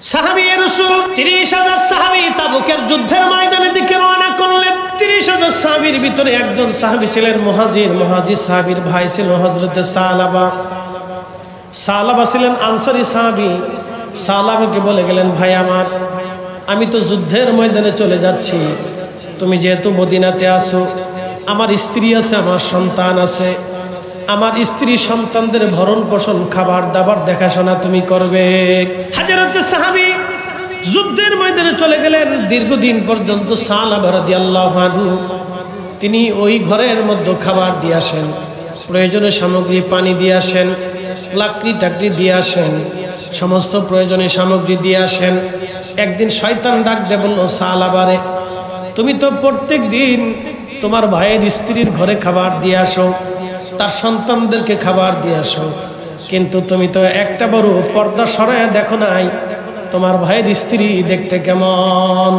সাহাবী রাসূল ৩০,০০০ সাহাবী তাবুকের যুদ্ধের ময়দানের দিকে রওনা করলেন। ৩০,০০০ সাহাবীর ভিতরে একজন সাহাবী ছিলেন মুহাজির সাহাবীর ভাই ছিল হযরতে সালাবা। সালাবা ছিলেন আনসারী সাহাবী। সালাবাকে বলে গেলেন, ভাই আমার, আমি তো যুদ্ধের ময়দানে চলে যাচ্ছি, তুমি যেহেতু মদিনাতে আসো, আমার স্ত্রী আছে, আমার সন্তান আছে, আমার স্ত্রী সন্তানদের ভরণ পোষণ খাবার দাবার দেখাশোনা তুমি করবে। হযরতে সাহাবী যুদ্ধের ময়দানে চলে গেলেন। দীর্ঘদিন পর্যন্ত সালাবা রাদিয়াল্লাহু আনহু তিনি ওই ঘরের মধ্যে খাবার দিয়ে আসেন, প্রয়োজনীয় সামগ্রী পানি দিয়ে আসেন, লাকড়ি টাকড়ি দিয়ে আসেন, সমস্ত প্রয়োজনীয় সামগ্রী দিয়ে আসেন। একদিন শয়তান ডাক দিয়ে বলল, সালাবারে, তুমি তো প্রত্যেক দিন তোমার ভাইয়ের স্ত্রীর ঘরে খাবার দিয়ে আসো, তার সন্তানদেরকে খাবার দিয়ে আসো, কিন্তু তুমি তো একটা বড় পর্দা সরায়া দেখো নাই তোমার ভাইয়ের স্ত্রী দেখতে কেমন।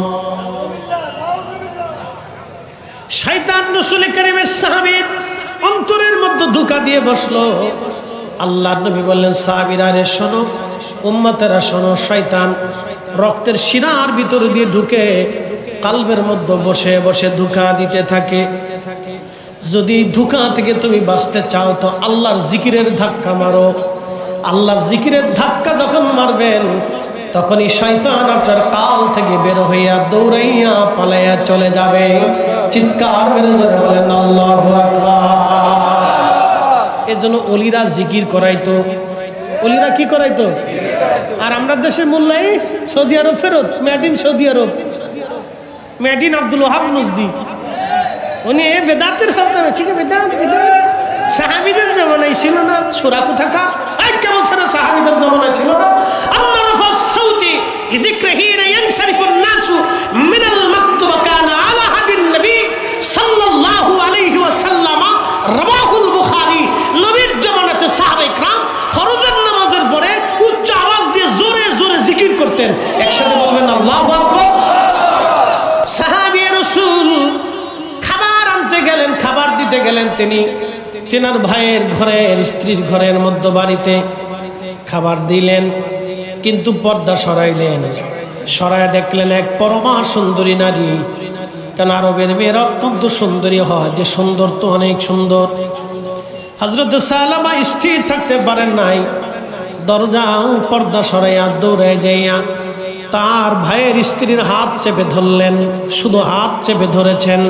শয়তান রাসূল কারীমের সাহাবীর অন্তরের মধ্যে ধোঁকা দিয়ে বসলো। আল্লাহর নবী বললেন, সাহাবীরা রে শোনো, উম্মতেরা শোনো, শয়তান রক্তের শিরার ভিতর দিয়ে ঢুকে কালবের মধ্যে বসে বসে ধোঁকা দিতে থাকে। যদি ধোঁকা থেকে তুমি বাঁচতে চাও তো আল্লাহর জিকিরের ধাক্কা মারো। আল্লাহর জিকিরের ধাক্কা যখন মারবেন তখনই শয়তান আপনার কাল থেকে বের হইয়া দৌড়াইয়া পালাইয়া চলে যাবে। চিৎকার মেরে জোরে বলেন আল্লাহু আকবার। এজন্য ওলিরা জিকির করাইতো। ওলিরা কি করাইতো? আর আমরা দেশের মোল্লাই সৌদি আরব ফেরত, made in Saudi Arab, made in Abdul Wahab Najdi. উনি বেদাতের হাতে ঠিক আছে, বেদাত বেদাত সাহাবীদের জমানায় ছিল না। সূরা কোথাকার এই কেমন ছিল, সাহাবীদের জমানায় ছিল না। আল্লাহ রাফা সাউতি লিযিকরিহি ইয়ানশারিফুন নাসু মিনাল মাকতুবা কানা আলা হাদিন নবী সাল্লাল্লাহু আলাইহি ওয়াসাল্লাম রাওয়াহুল বুখারী। নবীর জমানাতে সাহাবায়ে کرام ফরজের নামাজের পরে উচ্চ আওয়াজ দিয়ে জোরে জোরে জিকির করতেন। একসাথে বলবেন আল্লাহু আকবার। সাহাবী রাসূল খাবার আনতে গেলেন, খাবার দিতে গেলেন। তিনি তেনার ভাইয়ের ঘরের স্ত্রীর ঘরের মধ্যে বাড়িতে খাবার দিলেন, কিন্তু পর্দা সরাইলেন। সরায় দেখলেন এক পরমা সুন্দরী নারী। কারণ আরবের মেয়েরা অত্যন্ত সুন্দরী হয়, যে সুন্দর তো অনেক সুন্দর। হযরত সালামা স্থির থাকতে পারেন নাই, দরজা পর্দা সরাইয়া দৌড়ে যাইয়া তার ভাইয়ের স্ত্রীর হাত চেপে ধরলেন। শুধু হাত চেপে ধরেছেন,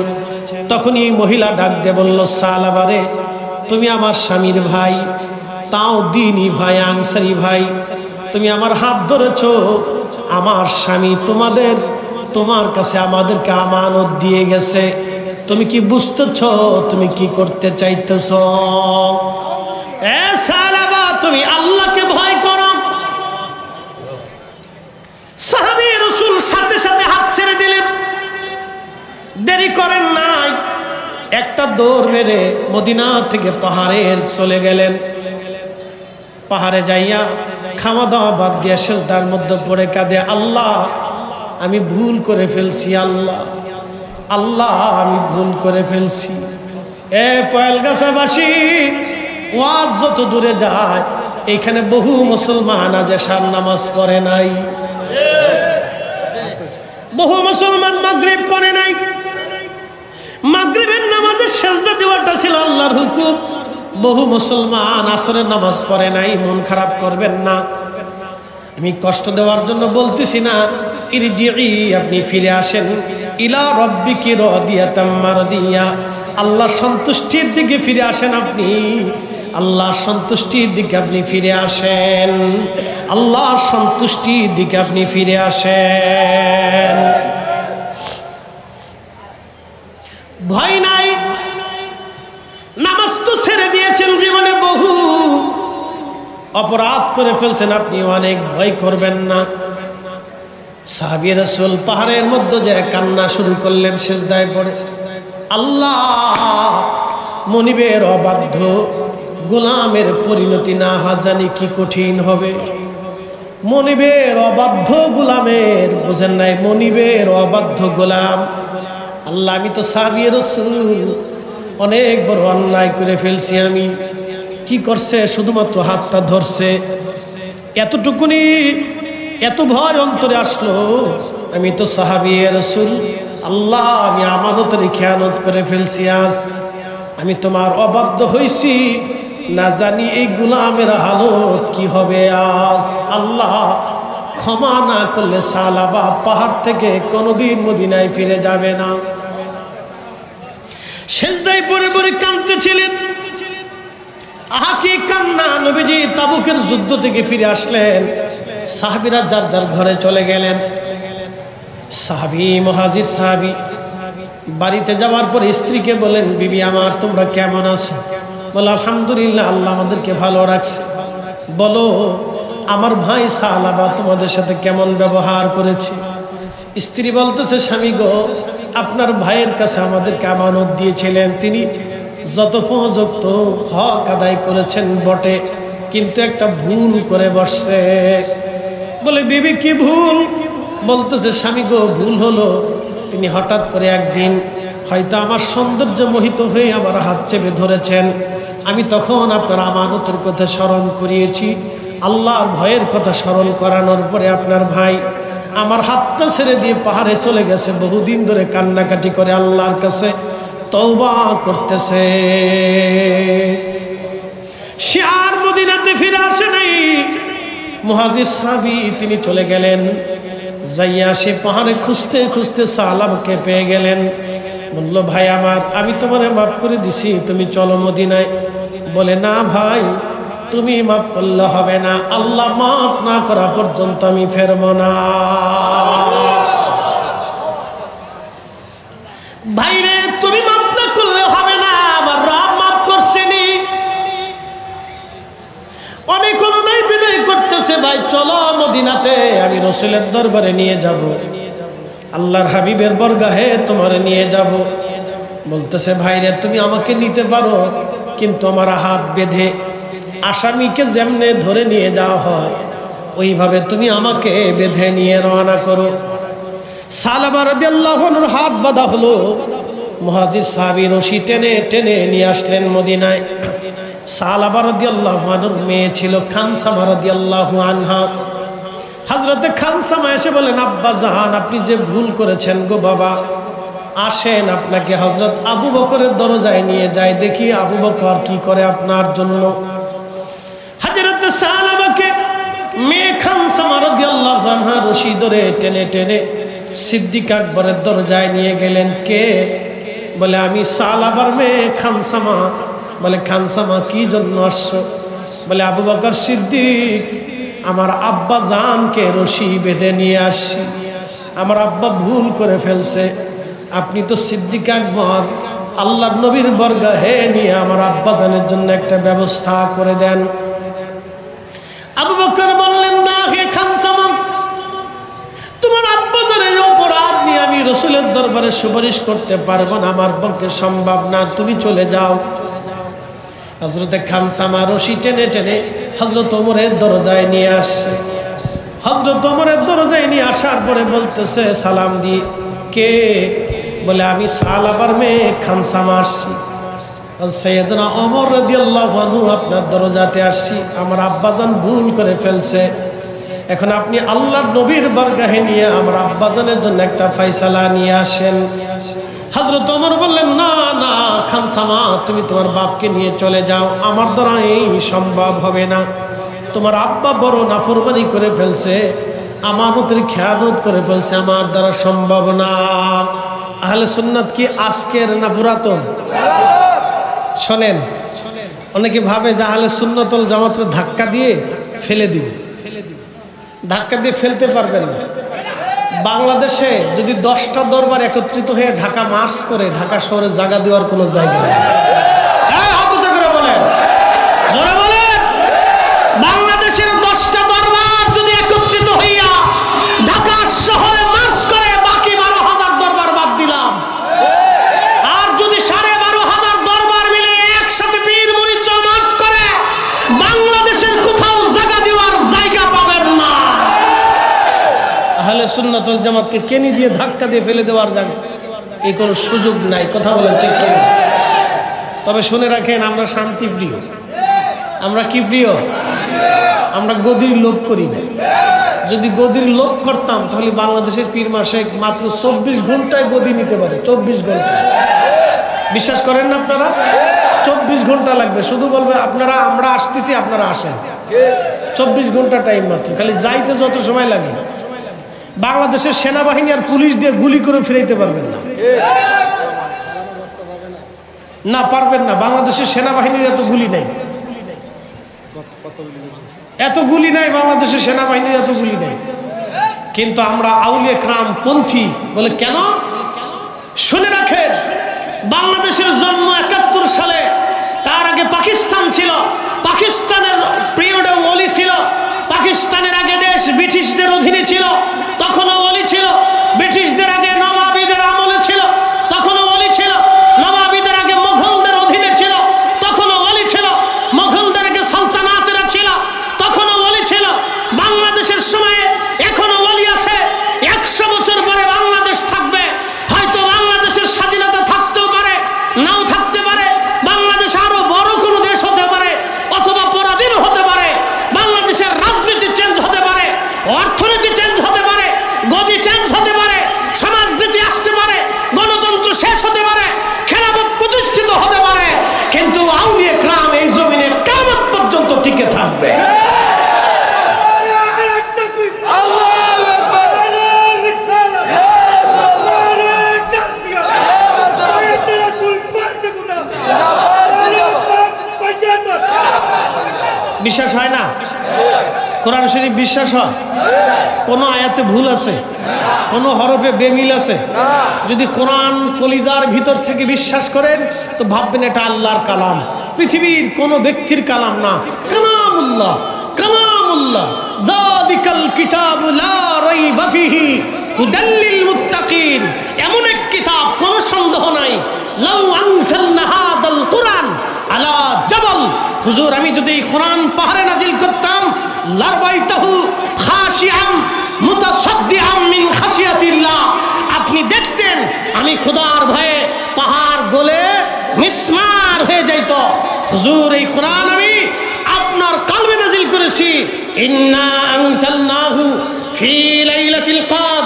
তখনই মহিলা ডাক দিয়ে বলল, সালাবারে, তুমি আমার স্বামীর ভাই, তাও দ্বীনি ভাই, আনসারী ভাই, তুমি আমার হাত ধরেছ। আমার স্বামী তোমার কাছে আমাদেরকে আমানত দিয়ে গেছে। তুমি কি বুঝতেছ তুমি কি করতে চাইতেছ? এ সালাবা, তুমি আল্লাহকে ভয় করো। সাহাবী রাসূল সাথে সাথে হাত ছেড়ে দিলেন, দেরি করেন নাই। একটা দৌড় মেরে মদিনা থেকে পাহাড়ে চলে গেলেন। পাহাড়ে যাইয়া খাওয়া দাওয়া বাদ দিয়ে সিজদার মধ্যে পড়ে কাঁদে, আল্লাহ আমি ভুল করে ফেলছি, আল্লাহ আল্লাহ আমি ভুল করে ফেলছি। এ পয়েলগাছাবাসী, ওয়াজ যত দূরে যায়, এখানে বহু মুসলমান আজ এশার নামাজ পড়ে নাই, বহু মুসলমান মাগরিব পড়ে নাই। মাগরিবের নামাজে সিজদা দেওয়াটা ছিল আল্লাহর হুকুম। বহু মুসলমান আসরের নামাজ পড়ে নাই। মন খারাপ করবেন না, আমি কষ্ট দেওয়ার জন্য বলতেছি না। ইরজিই, আপনি ফিরে আসেন, ইলা রাব্বিকি রাদিয়াতাম মারদিয়া, আল্লাহর সন্তুষ্টির দিকে ফিরে আসেন। আপনি আল্লাহর সন্তুষ্টির দিকে আপনি ফিরে আসেন, আল্লাহর সন্তুষ্টির দিকে আপনি ফিরে আসেন। ভয় নাই, নামাজ তো ছেড়ে দিয়েছেন, জীবনে বহু অপরাধ করে ফেলছেন, আপনি অনেক ভয় করবেন না। সাহাবী রাসূল পাহাড়ের মধ্যে যে কান্না শুরু করলেন সিজদায় পড়ে, আল্লাহ মনিবের অবাধ্য গোলামের পরিণতি না জানি কি কঠিন হবে। মনিবের অবাধ্য গোলামের, বুঝেন নাই, মনিবের অবাধ্য গোলাম। আল্লাহ আমি তো সাহাবী রাসূল অনেক বড় অন্যায় করে ফেলছি। আমি কি করছে, শুধুমাত্র হাতটা ধরছে, এতটুকুনি এত ভয় অন্তরে আসলো, আমি তো সাহাবী রাসূল, আল্লাহ আমি আমানতের খেয়ানত করে ফেলছি, আজ আমি তোমার অবাধ্য হইছি, না জানি এই গোলামের হালত কি হবে আজ। আল্লাহ ক্ষমা না করলে সালাবা পাহাড় থেকে কোনোদিন মদিনায় ফিরে যাবে না। সেজদায় পড়ে পড়ে কাঁদতেছিলেন, আহাকি কান্না। নবীজি তাবুকের যুদ্ধ থেকে ফিরে আসলেন, সাহাবীরা যার যার ঘরে চলে গেলেন। সাহাবী মুহাজির সাহাবী বাড়িতে যাওয়ার পর স্ত্রীকে বলেন, বিবি আমার তোমরা কেমন আছো? বলে আলহামদুলিল্লাহ, আল্লাহ আমাদেরকে ভালো রাখছে। বলো আমার ভাই সালাবা তোমাদের সাথে কেমন ব্যবহার করেছে? স্ত্রী বলতেছে, স্বামী গো, আপনার ভাইয়ের কাছে আমাদেরকে আমানত দিয়েছিলেন, তিনি যথোপযুক্ত হক আদায় করেছেন বটে, কিন্তু একটা ভুল করে বসছে। বলে বিবি কি ভুল? বলতেছে, স্বামী গো ভুল হলো, তিনি হঠাৎ করে একদিন হয়তো আমার সৌন্দর্য মোহিত হয়ে আমার হাত চেপে ধরেছেন, আমি তখন আপনার আমানতের কথা স্মরণ করিয়েছি। আল্লাহর ভয়ের কথা স্মরণ করানোর পরে আপনার ভাই আমার হাতটা ছেড়ে দিয়ে পাহাড়ে চলে গেছে, বহুদিন ধরে কান্নাকাটি করে আল্লাহর কাছে তওবা করতেছে। সে আর মদিনাতে ফিরে আসে নাই। মুহাজির সাহাবী তিনি চলে গেলেন, যাইয়া সে পাহাড়ে খুঁজতে খুঁজতে সালাবাকে পেয়ে গেলেন। বলল, ভাই আমার, আমি তোমারে মাফ করে দিছি, তুমি চলো মদিনায়। বলে, না ভাই, তুমি মাফ করলে হবে না, আল্লাহ মাফ না করা পর্যন্ত আমি ফেরব না। ভাইরে তুমি মাফ না করলে হবে না, আমার রব মাফ করছেনি। অনেক অনুনয় বিনয় করতেছে, ভাই চলো মদিনাতে, আমি রাসূলের দরবারে নিয়ে যাব, আল্লাহর হাবিবের বরগাহে তোমারে নিয়ে যাব। বলতেছে, ভাইরে তুমি আমাকে নিতে পারো, কিন্তু আমার হাত বেঁধে আসামিকে যেমনে ধরে নিয়ে যাওয়া হয় ওইভাবে তুমি আমাকে বেঁধে নিয়ে রওনা করো। সালাবা রাদিয়াল্লাহু আনহুর হাত বাঁধা হলো। মুহাজির সাহাবী রশি টেনে টেনে নিয়ে আসলেন মদিনায়। সালাবা রাদিয়াল্লাহু আনহুর মেয়ে ছিল খানসামা রাদিয়াল্লাহু আনহা। হযরতে খানসামা এসে বলেন, আব্বা জান, আপনি যে ভুল করেছেন গো বাবা, আসেন আপনাকে হযরত আবু বকরের দরজায় নিয়ে যায়, দেখি আবু বকর কি করে আপনার জন্য। হযরত সালাবাকে মেয়ে খানসামা রাদিয়াল্লাহু আনহা রশি ধরে টেনে টেনে সিদ্দিক আকবরের দরজায় নিয়ে গেলেন। কে? বলে, আমি সালাবার মেয়ে খানসামা। বলে, খানসামা কি জন্য আসছো? বলে, আবু বকর সিদ্দিক, আমার আব্বা জানকে রশি বেঁধে নিয়ে আসছি, আমার আব্বা ভুল করে ফেলছে, আপনি তো সিদ্দিক আকবর, আল্লাহর নবীর বরগাহে নিয়ে আমার আব্বা জানের জন্য একটা ব্যবস্থা করে দেন। আবু বকর বললেন, না হে খানসামা, তোমার আব্বা জানের অপরাধ নিয়ে আমি রাসূলের দরবারে সুপারিশ করতে পারবো না, আমার পক্ষে সম্ভব না, তুমি চলে যাও। হযরতে খানসামা রশি টেনে টেনে হযরত ওমরের দরজায় নিয়ে আসছে। হযরত ওমরের দরজায় নিয়ে আসার পরে বলতেছে, সালাম দি, কে? বলে, আমি সালাবার মেয়ে খানসামা আসছি। সাইয়েদনা ওমর রাদিয়াল্লাহু আনহু আপনার দরজাতে আসছি, আমার আব্বাজান ভুল করে ফেলছে, এখন আপনি আল্লাহর নবীর বরগাহে নিয়ে আমার আব্বাজানের জন্য একটা ফয়সালা নিয়ে আসেন। হযরত ওমর বললেন, না না খানসামা, তুমি তোমার বাপকে নিয়ে চলে যাও, আমার দ্বারা এই সম্ভব হবে না, তোমার আব্বা বড় নাফরমানি করে ফেলছে, আমানতের খেয়ানত করে ফেলছে, আমার দ্বারা সম্ভব না। আহলে সুন্নাত কি আজকের না পুরাতন? শোনেন, অনেকে ভাবে যে আহলে সুন্নাত ওয়াল জামাতের ধাক্কা দিয়ে ফেলে দিব, ধাক্কা দিয়ে ফেলতে পারবেন না। বাংলাদেশে যদি 10টা দরবার একত্রিত হয়ে ঢাকা মার্চ করে ঢাকা শহরে জায়গা দেওয়ার কোনো জায়গা নেই। বাংলাদেশের 10টা দরবার যদি একত্রিত হইয়া ঢাকা শহরে মার্চ করে, বাকি 12,000 দরবার বাদ দিলাম, আর যদি 12,500 দরবার মিলে একসাথে বীর মুরিদ মার্চ করে, বাংলাদেশের কোথাও জায়গা দেওয়ার জায়গা পাবেন না। আহলে সুন্নাত ওয়াল জামাতকে কেনি দিয়ে ধাক্কা দিয়ে ফেলে দেওয়ার জায়গা এই কোনো সুযোগ নাই। কথা বলেন ঠিক কি? তবে শুনে রাখেন, আমরা শান্তি প্রিয়। আমরা কি প্রিয়? আমরা গদির লোভ করি না। যদি গদির লোভ করতাম তাহলে বাংলাদেশের পীর মাশেখ মাত্র 24 ঘন্টায় গদি নিতে পারে। 24 ঘন্টা। বিশ্বাস করেন না আপনারা? 24 ঘন্টা লাগবে। শুধু বলবে আপনারা আমরা আসতেছি, আপনারা আসেন। 24 ঘন্টা টাইম মাত্র। খালি যাইতে যত সময় লাগে। বাংলাদেশের সেনাবাহিনী আর পুলিশ দিয়ে গুলি করে ফিরাইতে পারবেন না। না পারবেন না। বাংলাদেশের সেনাবাহিনীর এত গুলি নাই, এত গুলি নাই। বাংলাদেশের সেনাবাহিনীর এত গুলি নাই। কিন্তু আমরা আউলিয়া کرام পন্থী বলে কেন? শুনে রাখেন, বাংলাদেশের জন্ম 71 সালে। তার আগে পাকিস্তান ছিল। পাকিস্তানের পিরিয়ডে ওলি ছিল। পাকিস্তানের আগে দেশ ব্রিটিশদের অধীনে ছিল, তখনও ওলি ছিল। ব্রিটিশদের আগে নবাবীদের আমলে ছিল, তখনও ওলি ছিল। নবাবীদের আগে মুঘলদের অধীনে ছিল, তখনও ওলি ছিল। মুঘলদের আগে সালতানাতেরা ছিল, তখনও ওলি ছিল। বাংলাদেশের সময়ে এখনো ওলি আছে। 100 বছর পরে বাংলাদেশ থাকবে। হয়তো বাংলাদেশের স্বাধীনতা থাকতেও পারে, নাও থাকতে পারে। বাংলাদেশ আরো বড় কোনো দেশ হতে পারে, অথবা পরাধীন হতে পারে। বাংলাদেশের রাজনীতি চেঞ্জ হতে পারে, অর্থনীতি চেঞ্জ হতে পারে, গদি চেঞ্জ হতে পারে, সমাজনীতি আসতে পারে, গণতন্ত্র শেষ হতে পারে, খেলাফত প্রতিষ্ঠিত হতে পারে। কিন্তু আউলিয়া کرام এই জমিনে কিয়ামত পর্যন্ত টিকে থাকবে। বিশ্বাস হয় না? কোরআন শরীফ বিশ্বাস হয়? কোন আয়াতে ভুল আছে? কোন হরফে বেমিল আছে? যদি কোরআন কলিজার ভিতর থেকে বিশ্বাস করেন তো ভাববেন এটা আল্লাহর কালাম, পৃথিবীর কোন ব্যক্তির কালাম না। কালামুল্লাহ, কালামুল্লাহ। যালিকাল কিতাবু লা রাইবা ফিহি হুদাল লিল মুত্তাকিন। এমন এক কিতাব, কোনো সন্দেহ নাই। লাউ আনজালনা হাযাল কুরআন আলা জাবাল, হুজুর আমি যদি এই কোরআন পাহাড়ে নাজিল করতাম, লারবাইতাহু খাশিআম মুতাসাদ্দিআম মিন খাশিয়াতিল্লাহ, আপনি দেখতেন আমি খোদার ভয়ে পাহাড় গলে মিসমার হয়ে যাইত। হুজুর এই কোরআন আমি আপনার কলবে নাজিল করেছি। ইন্না আনজালনাহু ফি লাইলাতিল কদর,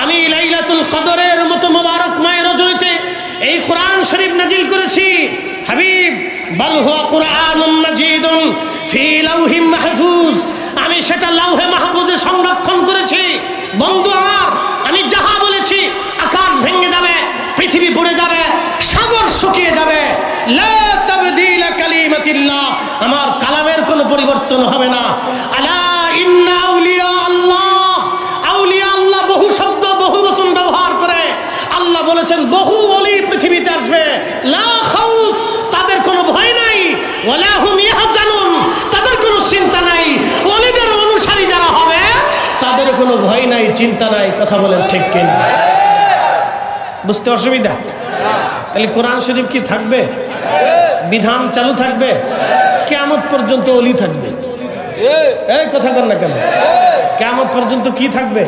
আমি লাইলাতুল কদরের মতো মোবারকময় রজনীতে এই কোরআন শরীফ নাজিল করেছি। হাবিব বাল হুয়া কুরআনুম মাজিদুন ফি লাউহিম মাহফুজ, আমি সেটা লাউহে মাহফুজে সংরক্ষণ করেছি। বন্ধু আমার, আমি যাহা বলেছি আকাশ ভেঙে যাবে, পৃথিবী পড়ে যাবে, সাগর শুকিয়ে যাবে, লা তাবদীলা কালিমাতিল্লাহ, আমার কালামের কোনো পরিবর্তন হবে না। আলা ইন্না আউলিয়া আল্লাহ, আউলিয়া আল্লাহ বহু শব্দ বহু বচন ব্যবহার করে। আল্লাহ বলেছেন বহু ওলি পৃথিবীতে আসবে। লা খাউফ, তাদের কোনো ভয় নাই। ওয়ালা হুম ইয়াহজানুন, তাদের কোনো চিন্তা নাই। ওলিদের অনুসারী যারা হবে তাদের কোনো ভয় নাই, চিন্তা নাই। কথা বলেন ঠিক কিনা? বুঝতে অসুবিধা? তাহলে কোরআন শরীফ কি থাকবে? বিধান চালু থাকবে, কিয়ামত পর্যন্ত ওলি থাকবে। এই কথা কর না কেন? কিয়ামত পর্যন্ত কি থাকবে?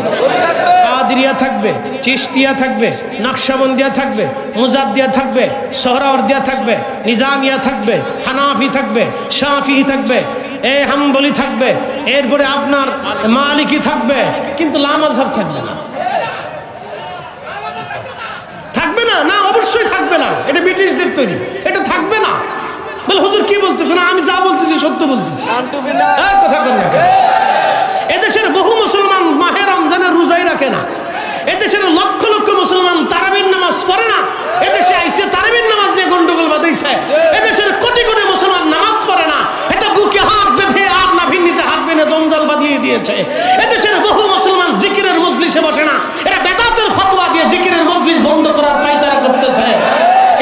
কাদেরিয়া থাকবে, চিশতিয়া থাকবে, নকশবন্দিয়া থাকবে, মুজাদ্দিয়া থাকবে, সোহরাওয়ার্দিয়া থাকবে, নিজামিয়া থাকবে, হানাফি থাকবে, শাফিঈ থাকবে, হাম্বলি থাকবে, এরপরে আপনার মালিকি থাকবে। কিন্তু লা মাযহাব থাকবে না। থাকবে না? না, অবশ্যই থাকবে না। এটা ব্রিটিশদের তৈরি, এটা থাকবে না। বলে হুজুর কি বলতেছেন? আমি যা বলতেছি সত্য বলতেছি। কথা বল না। এদেশের বহু মুসলমান মাহে রমজানের রোজাই রাখে না। এদেশের লক্ষ লক্ষ মুসলমান তারাবির নামাজ পড়ে না। এদেশে আইসে তারাবির নামাজ নিয়ে গন্ডগোল বাঁধাইছে। এদেশের কোটি কোটি মুসলমান নামাজ পড়ে না। এটা বুকে হাত বেঁধে আর নাভির নিচে হাত বেঁধে জঞ্জাল বাঁধিয়ে দিয়েছে। এদেশের বহু মুসলমান জিকিরের মজলিসে বসে না। এরা বেদাতের ফতোয়া দিয়ে জিকিরের মজলিস বন্ধ করার পায়তারা করতেছে।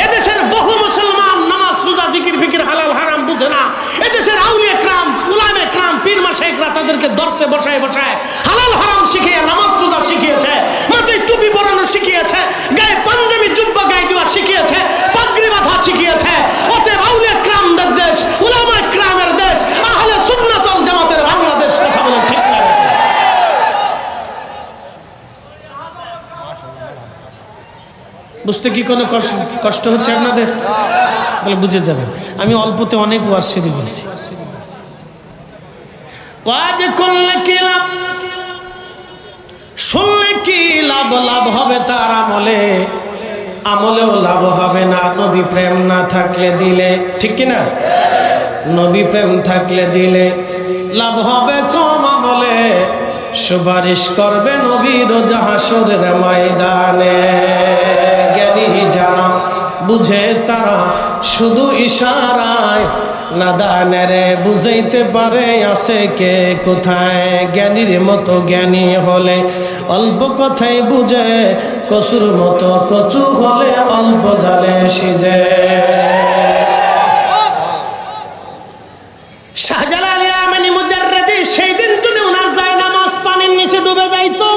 এদেশের বহু মুসলমান নামাজ রোজা জিকির ফিকির হালাল হারাম বুঝে না। এদেশের আউলিয়া کرام, উলামা کرام, পীর মাশায়েখরা তাদেরকে দর্শে বসায় বসায় হালাল হারাম শিখিয়ে নামাজ রোজা শিখিয়েছে, মাথায় টুপি পরানো শিখিয়েছে, গায়ে পাঞ্জাবি জুব্বা গায়ে দেওয়া শিখিয়েছে, পাগড়ি বাঁধা শিখিয়েছে। অতএব আউলিয়া کرامদের দেশ, উলামা کرامের দেশ, আহলে সুন্নাত ওয়াল জামাতের বাংলাদেশ। কথা বলেন ঠিক না? বুঝতে কি কোনো কষ্ট হচ্ছে আপনাদের? তাহলে বুঝে যাবেন। আমি অল্পতে অনেক ওয়াজ সেরে বলছি। ওয়াজ করলে কি লাভ? কি লাভ? লাভ হবে তার আমলে, আমলেও লাভ হবে না নবী প্রেম না থাকলে দিলে, ঠিক কিনা? নবী প্রেম থাকলে দিলে লাভ হবে কম, আমলে সুপারিশ করবে নবী রোজ হাসরের ময়দানে। জ্ঞানী যারা বুঝে তারা শুধু ইশারায়, নাদানেরে বুঝাইতে পারে আছে কে কোথায়। জ্ঞানীর মতো জ্ঞানী হলে অল্প কথাই বুঝে, কচুর মতো কচু হলে অল্প জালে সিজে। শাহজালাল ইয়ামানি মুজাররদি সেই দিন যদি ওনার জায়নামাজ পানির নিচে ডুবে যাইতো,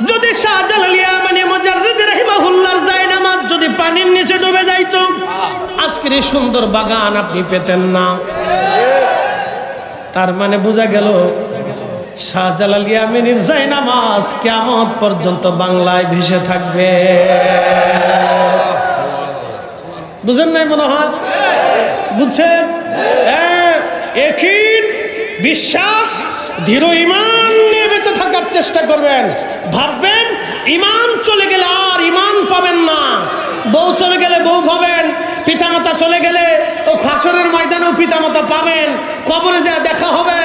যদি শাহজালাল ইয়ামানি মুজাররদি রাহিমাহুল্লাহর জায়নামাজ যদি পানির নিচে ডুবে যাইতো, আজকের এই সুন্দর বাগান আপনি পেতেন না। তার মানে বোঝা গেল শাহজালাল ইয়ামানির জায়নামাজ কিয়ামত পর্যন্ত বাংলায় ভেসে থাকবে। বুঝেন নাই মনে হয়? বুঝছেন? একই বিশ্বাস দৃঢ় ঈমান নিয়ে বেঁচে থাকার চেষ্টা করবেন। ভাববেন ঈমান চলে গেলে আর ঈমান পাবেন না। বউ চলে গেলে বউ পাবেন, পিতামাতা চলে গেলে ও হাসরের ময়দানেও পিতামাতা পাবেন, কবরে যা দেখা হবে।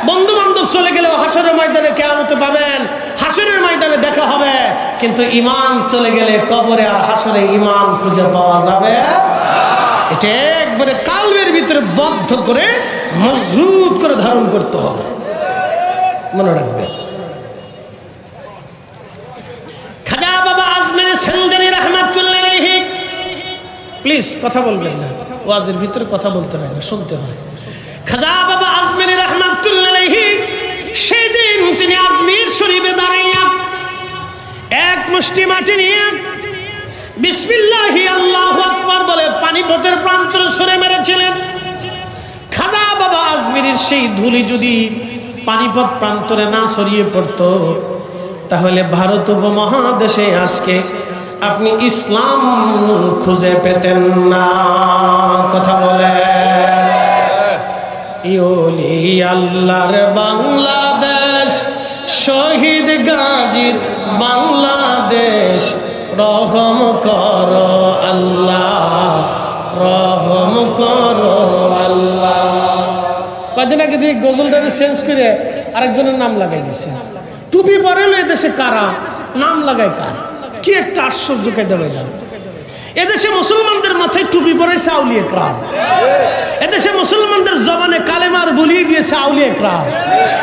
বন্ধু বান্ধব চলে গেলেও হাসরের ময়দানে কিয়ামতে পাবেন, হাসরের ময়দানে দেখা হবে। কিন্তু ঈমান চলে গেলে কবরে আর হাসরে ঈমান খুঁজে পাওয়া যাবে। এটা একবারে কালবের ভিতরে বদ্ধ করে মজবুত করে ধারণ করতে হবে, মনে রাখবেন। খাজা বাবা আজমেরি সিন্ধানী রাহমাতুল্লাহ আলাইহি, প্লিজ কথা বলবেন না, ওয়াজের ভিতরে কথা বলতে হয় না, শুনতে হয়। খাজা বাবা আজমেরি রাহমাতুল্লাহ আলাইহি সেই দিন তিনি আজমির শরীফে দাঁড়াইয়া এক মুষ্টি মাটি নিয়ে বিসমিল্লাহি আল্লাহু আকবার বলে পানিপথের প্রান্তরে ছুঁড়ে মেরেছিলেন। খাজা বাবা আজমিরের সেই ধুলি যদি পানিপথ প্রান্তরে না ছড়িয়ে পড়তো, তাহলে ভারত উপমহাদেশে আজকে আপনি ইসলাম খুঁজে পেতেন না। কথা বলে ইওলি আল্লাহর বাংলাদেশ, শহীদ গাজীর বাংলাদেশ, রহম করো আল্লাহ, রহম করো আল্লাহ। কদিন আগে দিয়ে গজলটারে চেঞ্জ করে আরেকজনের নাম লাগাই দিচ্ছে। টুপি পরে এদেশে কারা নাম লাগায় কার? কি একটা আশ্চর্য কায়দা ভাই। এদেশে মুসলমানদের মাথায় টুপি পরেছে আউলিয়া কেরাম, এদেশে মুসলমানদের জবানে কালেমার বলিয়ে দিয়েছে আউলিয়া কেরাম,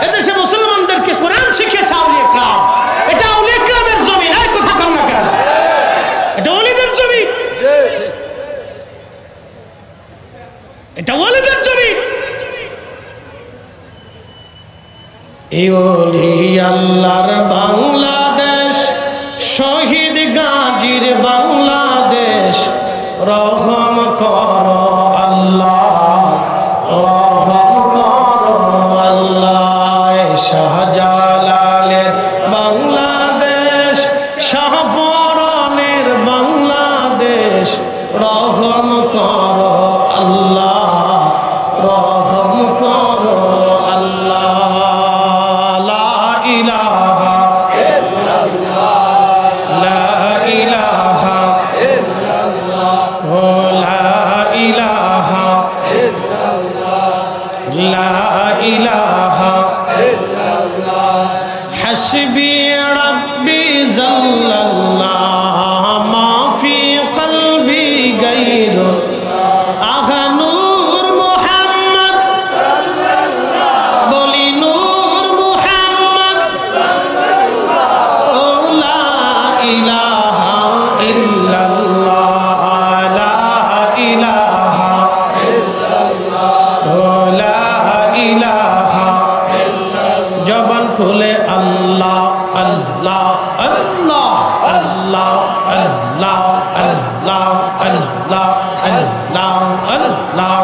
এদেশে মুসলমানদেরকে কোরআন শিখিয়েছে আউলিয়া কেরাম। এটা আউলিয়া কেরামের জমি, এই কথা কর না কেন? এটা ওলিদের জমি, এটা ওলিদের জমি। এই ওলি আল্লাহর বাংলাদেশ, শহীদ গাজীর বাংলাদেশ, রহম করো আল্লাহ, রহম করো আল্লাহ। শাহজালালের বাংলাদেশ, শাহপরানের বাংলাদেশ, রহম করো আল্লাহ, রহম করো আল্লাহ। লা ইলাহা ইল্লাল্লাহ, লা ইলাহা ইল্লাল্লাহ, লা ইলাহা ইল্লাল্লাহ, লা ইলাহা ইল্লাল্লাহ। হাসবি রাব্বি জাল্লাল্লাহ, মা ফি কলবি গায়রু আহা নূর মুহাম্মদ সাল্লাল্লাহ, বলি নূর মুহাম্মদ সাল্লাল্লাহ। ও লা ইলাহা ইল্লাল্লাহ, লা ইলাহা ইল্লাল্লাহ, ও লা ইলাহা ইল্লাল্লাহ। জবান খুলে আল্লাহ আল্লাহ আল্লাহ আল্লাহ আল্লাহ আল্লাহ আল্লাহ আল্লাহ আল্লাহ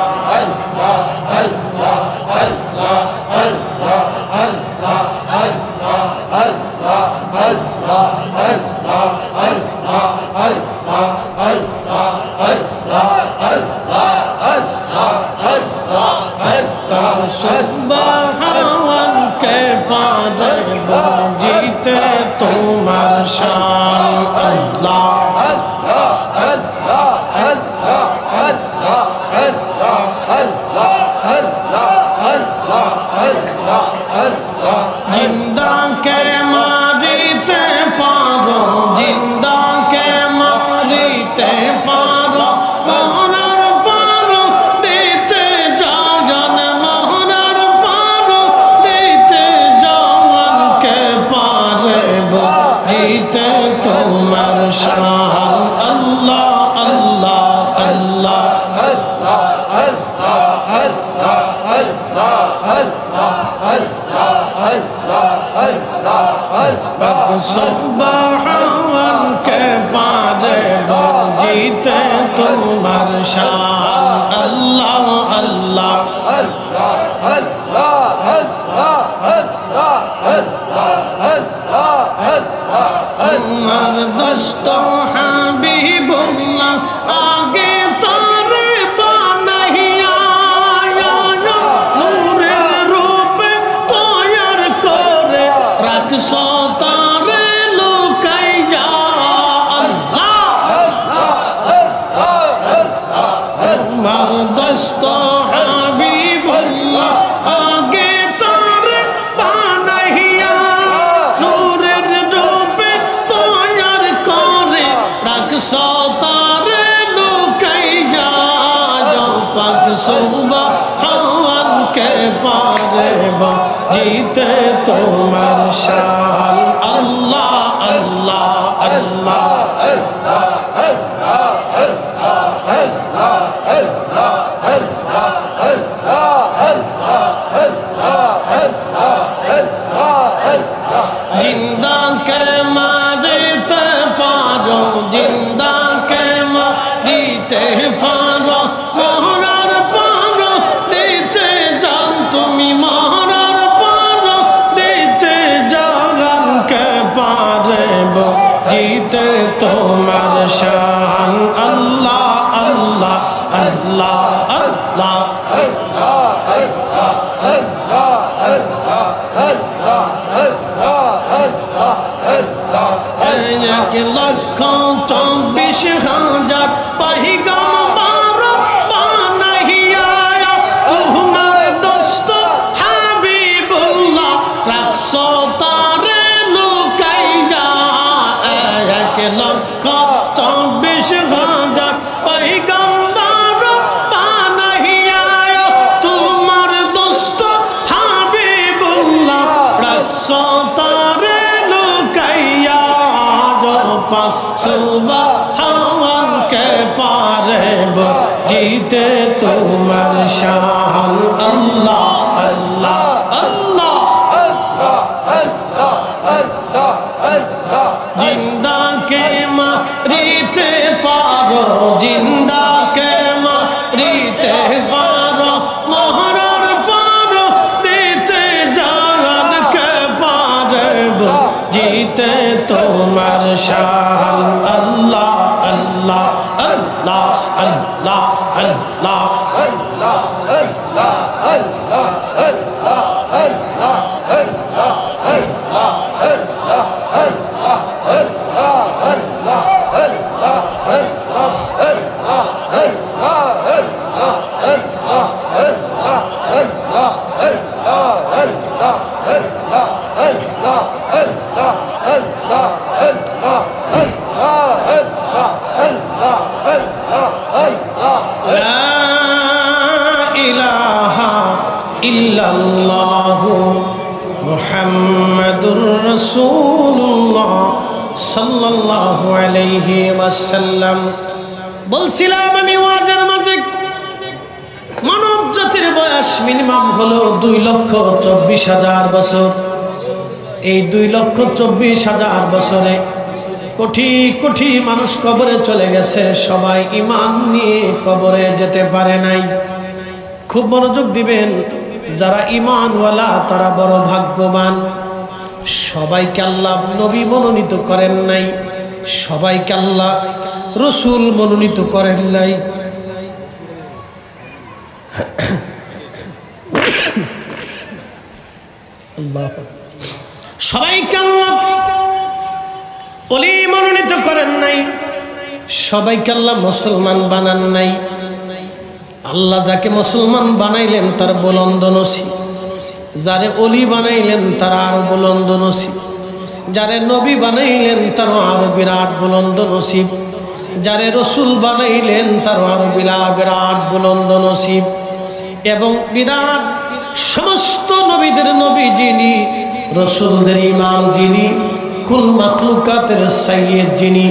সুবহান কে পারে বুঝি জিন্দাকে মারিতে পারো, জিন্দাকে মারিতে পারো, মরার পারো দিতে জাগান, মরার পারো দিতে জাগানকে পারব জিতে তোমার শান। আল্লাহ আল্লাহ আল্লাহ সুবহানকে পারব জিতে তোমার শান। আল্লাহ আল্লাহ তোমার দোস্ত হাবিবুল্লাহ আগে তারে বানাইয়া নূরের রূপে তৈয়ার করে রাখছো তারে লুকাইয়া। আল্লাহ তোমার দোস্ত হাবিবুল্লাহ আগে তারে বানাইয়া নূরের রূপে তৈয়ার করে রাখছো তারে লুকাইয়া। পাক সুবহানকে পারব জিতে তোমার শান। আল্লাহ আল্লাহ আল্লাহ জিন্দাকে মারিতে পারো, জিন্দাকে মারিতে পারো, মরার পারো দিতে জান তুমি, মরার পারো দিতে জাগানকে পারব জিতে তোমার শান। আল্লাহ আল্লাহ আল্লাহ আল্লাহ এক লক্ষ 24,000 পয়গম্বর বানাইয়া তোমার দোস্ত হাবিবুল্লাহ রাখছো তারে লুকাইয়া। 1,24,000 পয়গম্বর বানাইয়া তোমার দোস্ত হাবিবুল্লাহ রাখছো তারে লুকাইয়া। পাক সুবহানকে পারব জিতে তোমার শান। আল্লাহ আল্লাহ আল্লাহ জিন্দাকে মারিতে পারো, জিন্দাকে মারিতে পারো, মরার পারো দিতে জাগানকে পারব জিতে তোমার শান। আল্লাহ আল্লাহ আল্লাহ আল্লাহ আল্লাহ ইল্লাল্লাহু মুহাম্মাদুর রাসূলুল্লাহ সাল্লাল্লাহু আলাইহি ওয়াসাল্লাম। বলছিলাম আমি ওয়াজের মাঝে মানব জাতির বয়স মিনিমাম হলো 2,24,000 বছর। এই 2,24,000 বছরে কোটি কোটি মানুষ কবরে চলে গেছে, সবাই ঈমান নিয়ে কবরে যেতে পারে নাই। খুব মনোযোগ দিবেন, যারা ঈমানওয়ালা তারা বড় ভাগ্যবান। সবাইকে আল্লাহ নবী মনোনীত করেন নাই, সবাইকে আল্লাহ রসুল মনোনীত করেন নাই। সবাইকে আল্লাহ ওলি মনোনীত করেন নাই, সবাইকে আল্লাহ মুসলমান বানান নাই। আল্লাহ যাকে মুসলমান বানাইলেন তার বুলন্দ নসিব, যারে অলি বানাইলেন তারা আরো বুলন্দ নসিব, যারে নবী বানাইলেন তার আরো বিরাট বুলন্দ নসিব, যারে রসুল বানাইলেন তার আরো বিরাট বুলন্দ নসিব। এবং বিরাট সমস্ত নবীদের নবী যিনি, রসুলদের ইমাম যিনি, কুল মাখলুকাতের সাইয়্যিদ যিনি,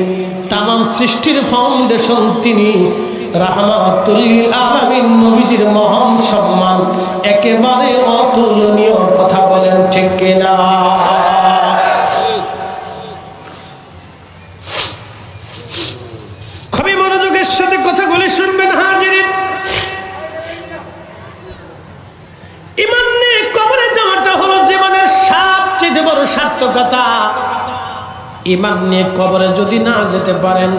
তামাম সৃষ্টির ফাউন্ডেশন তিনি, রাহমাতুল লিল আলামিন নবীজির মহান সম্মান একেবারে অতুলনীয়। কথা বলেন ঠিক কিনা? খুবই মনোযোগের সাথে কথাগুলি শুনবেন হাজিরিন। ঈমান নিয়ে কবরে যাওয়াটা হলো জীবনের সবচেয়ে বড় সার্থকতা। ঈমান নিয়ে কবরে যদি না যেতে পারেন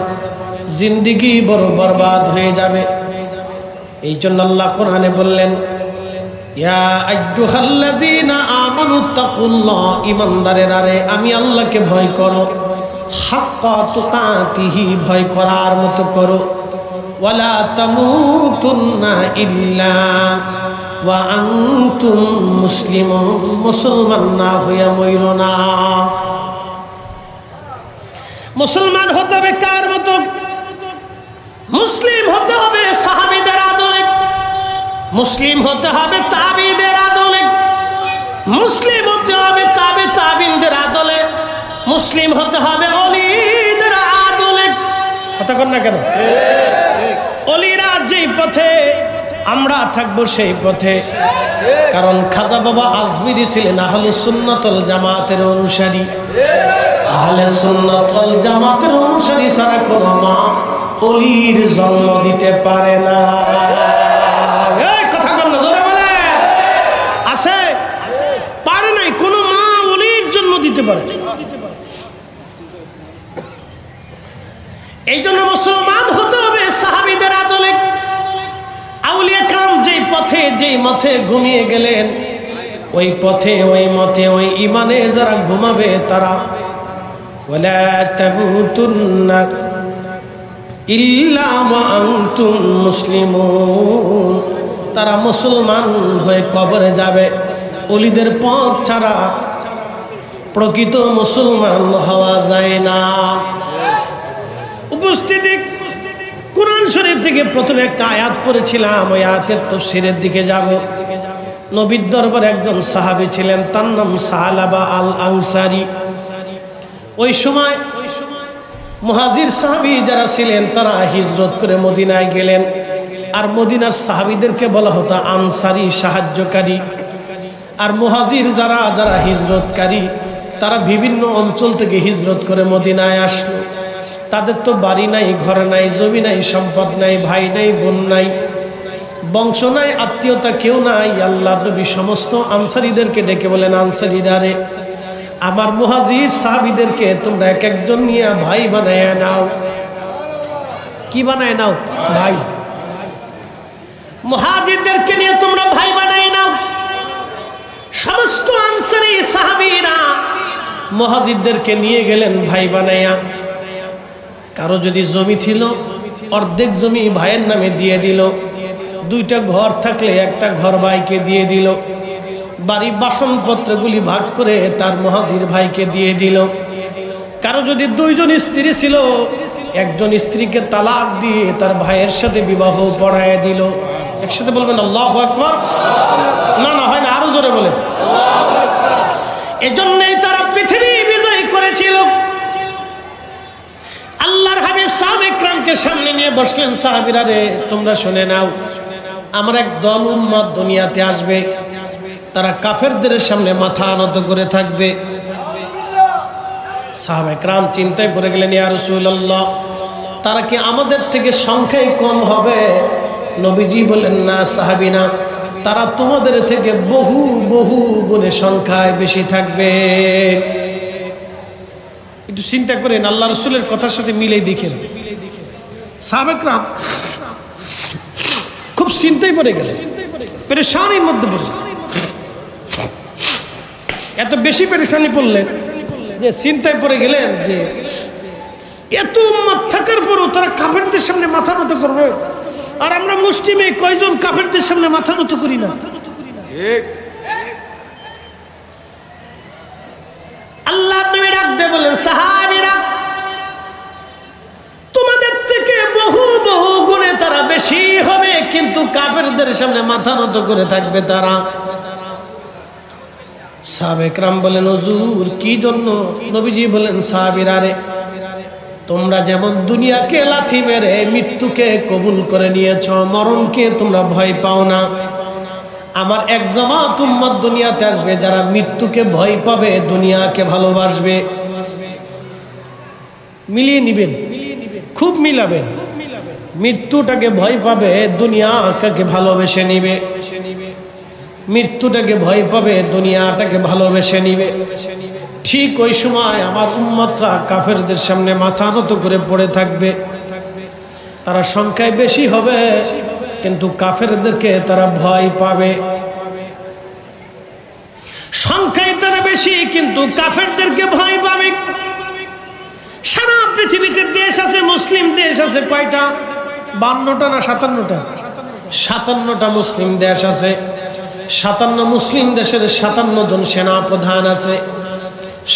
জিন্দেগি বড় বরবাদ হয়ে যাবে। এই জন্য আল্লাহ কোরআনে বললেন, ইয়া আইয়ুহাল্লাযীনা আমানুত্তাকুল্লাহ, ঈমানদারেরা রে আমি আল্লাহকে ভয় করো, হাক্কা তুকাতিহি, ভয় করার মতো করো, ওয়ালা তামুতুন্না ইল্লা ওয়া আনতুম মুসলিমুন, মুসলমান না হইয়া মইরো না। মুসলমান হতে হবে কার মতো? মুসলিম হতে হবে সাহাবীদের আদলে, মুসলিম হতে হবে তাবিদের আদলে, মুসলিম হতে হবে তাবিনদের আদলে, মুসলিম হতে হবে ওলিদের আদলে। কথা কর না কেন? ওলিরা যেই পথে আমরা থাকবো সেই পথে। কারণ খাজা বাবা আজমিরি ছিলেন আহলে সুন্নাত ওয়াল জামাতের অনুসারী। আহলে সুন্নাত ওয়াল জামাতের অনুসারী ছাড়া কোনো মা ওলির জন্ম দিতে পারে না। এই কথা বল না, জোরে বলে। আছে? পারে নাই, কোনো মা ওলির জন্ম দিতে পারে। এই জন্য মুসলমান হতে হবে সাহাবীদের আদলে। আউলিয়া কাম যেই পথে যেই মতে ঘুমিয়ে গেলেন, ওই পথে ওই মতে ওই ইমানে যারা ঘুমাবে তারা ওয়ালা তামুতুন্না ইল্লা ওয়া আনতুম মুসলিমুন, তারা মুসলমান হয়ে কবরে যাবে। ওলিদের পথ ছাড়া প্রকৃত মুসলমান হওয়া যায় না। উপস্থিতি কুরআন শরীফ থেকে প্রথমে একটা আয়াত পড়েছিলাম, ওই আয়াতের তাফসীরের দিকে যাব। নবীর দরবারে একজন সাহাবী ছিলেন, তার নাম সালাবা আল আনসারী। ওই সময় মুহাজির সাহাবী যারা ছিলেন তারা হিজরত করে মদিনায় গেলেন, আর মদিনার সাহাবীদেরকে বলা হতো আনসারী, সাহায্যকারী। আর মুহাজির যারা যারা হিজরতকারী তারা বিভিন্ন অঞ্চল থেকে হিজরত করে মদিনায় আসলো। তাদের তো বাড়ি নাই, ঘর নাই, জমি নাই, সম্পদ নাই, ভাই নাই, বোন নাই, বংশ নাই, আত্মীয়তা কেউ নাই। আল্লাহ নবী সমস্ত আনসারীদেরকে ডেকে বলেন, আনসারীরা রে, আমার মুহাজির সাহাবীদেরকে তোমরা এক একজন নিয়ে ভাই বানায় নাও। কি বানায় নাও? ভাই। মুহাজিরদেরকে নিয়ে তোমরা ভাই বানায় নাও। সমস্ত আনসারী সাহাবীরা মুহাজিরদেরকে নিয়ে গেলেন ভাই বানায়া। কারো যদি জমি ছিল অর্ধেক জমি ভাইয়ের নামে দিয়ে দিল, দুইটা ঘর থাকলে একটা ঘর ভাইকে দিয়ে দিল, বাড়ি বাসনপত্রগুলি ভাগ করে তার মুহাজির ভাইকে দিয়ে দিল। কারো যদি দুইজন স্ত্রী ছিল, একজন স্ত্রীকে তালাক দিয়ে তার ভাইয়ের সাথে বিবাহ পড়ায় দিল। একসাথে বলবেন আল্লাহু আকবার। না না, হয় না, আরো জোরে বলে। এজন্যই তারা পৃথিবী বিজয় করেছিল। আল্লাহর হাবিব সাহাবা ইকরামকে সামনে নিয়ে বসলেন, সাহাবীরা রে তোমরা শুনে নাও, আমার এক দল উম্মত দুনিয়াতে আসবে, তারা কাফেরদের সামনে মাথা নত করে থাকবে। সাহাবা ইকরাম চিন্তায় পড়ে গেলেন, ইয়া রাসূলুল্লাহ, তারা কি আমাদের থেকে সংখ্যায় কম হবে? নবীজি বলেন, না সাহাবী না, তারা তোমাদের থেকে বহু বহু গুণে সংখ্যায় বেশি থাকবে। একটু চিন্তা করেন, আল্লাহ রাসূলের কথার সাথে মিলেই দেখেন। সাহাবা ইকরাম খুব চিন্তায় পড়ে গেলেন, পেরেশানির মধ্যে বসে। এত বেশি পেরেশানি পড়লেন যে চিন্তায় পড়ে গেলেন যে এত উম্মত থাকার পরও তারা কাফেরদের সামনে মাথা নত করবে, আর আমরা মুসলিমে কয়জন কাফেরদের সামনে মাথা নত করি না। বলেন সাহাবীরা তোমাদের থেকে বহু বহু গুণে তারা বেশি হবে, কিন্তু কাফেরদের সামনে মাথা নত করে থাকবে তারা। সাহাবে একরাম বলেন হুজুর কি জন্য? নবীজি বলেন সাহাবীরা রে, তোমরা যেমন দুনিয়াকে লাথি মেরে মৃত্যুকে কবুল করে নিয়েছো, মরণকে তোমরা ভয় পাও না, আমার এক জামাত উম্মত দুনিয়াতে আসবে যারা মৃত্যুকে ভয় পাবে, দুনিয়াকে ভালোবাসবে। মিলিয়ে নিবেন, খুব মিলাবেন। মৃত্যুটাকে ভয় পাবে, দুনিয়াকে ভালোবেসে নিবে। মৃত্যুটাকে ভয় পাবে, দুনিয়াটাকে ভালোবেসে নিবে। ঠিক ওই সময় আমার উম্মতরা কাফেরদের সামনে মাথা নত করে পড়ে থাকবে। তারা সংখ্যায় বেশি হবে, কিন্তু কাফেরদেরকে তারা ভয় পাবে। সংখ্যায় তারা বেশি, কিন্তু কাফেরদেরকে ভয় পাবে। সারা পৃথিবীতে দেশ আছে, মুসলিম দেশ আছে কয়টা? 52টা না 57টা? 57টা মুসলিম দেশ আছে। 57 মুসলিম দেশের 57 জন সেনা প্রধান আছে,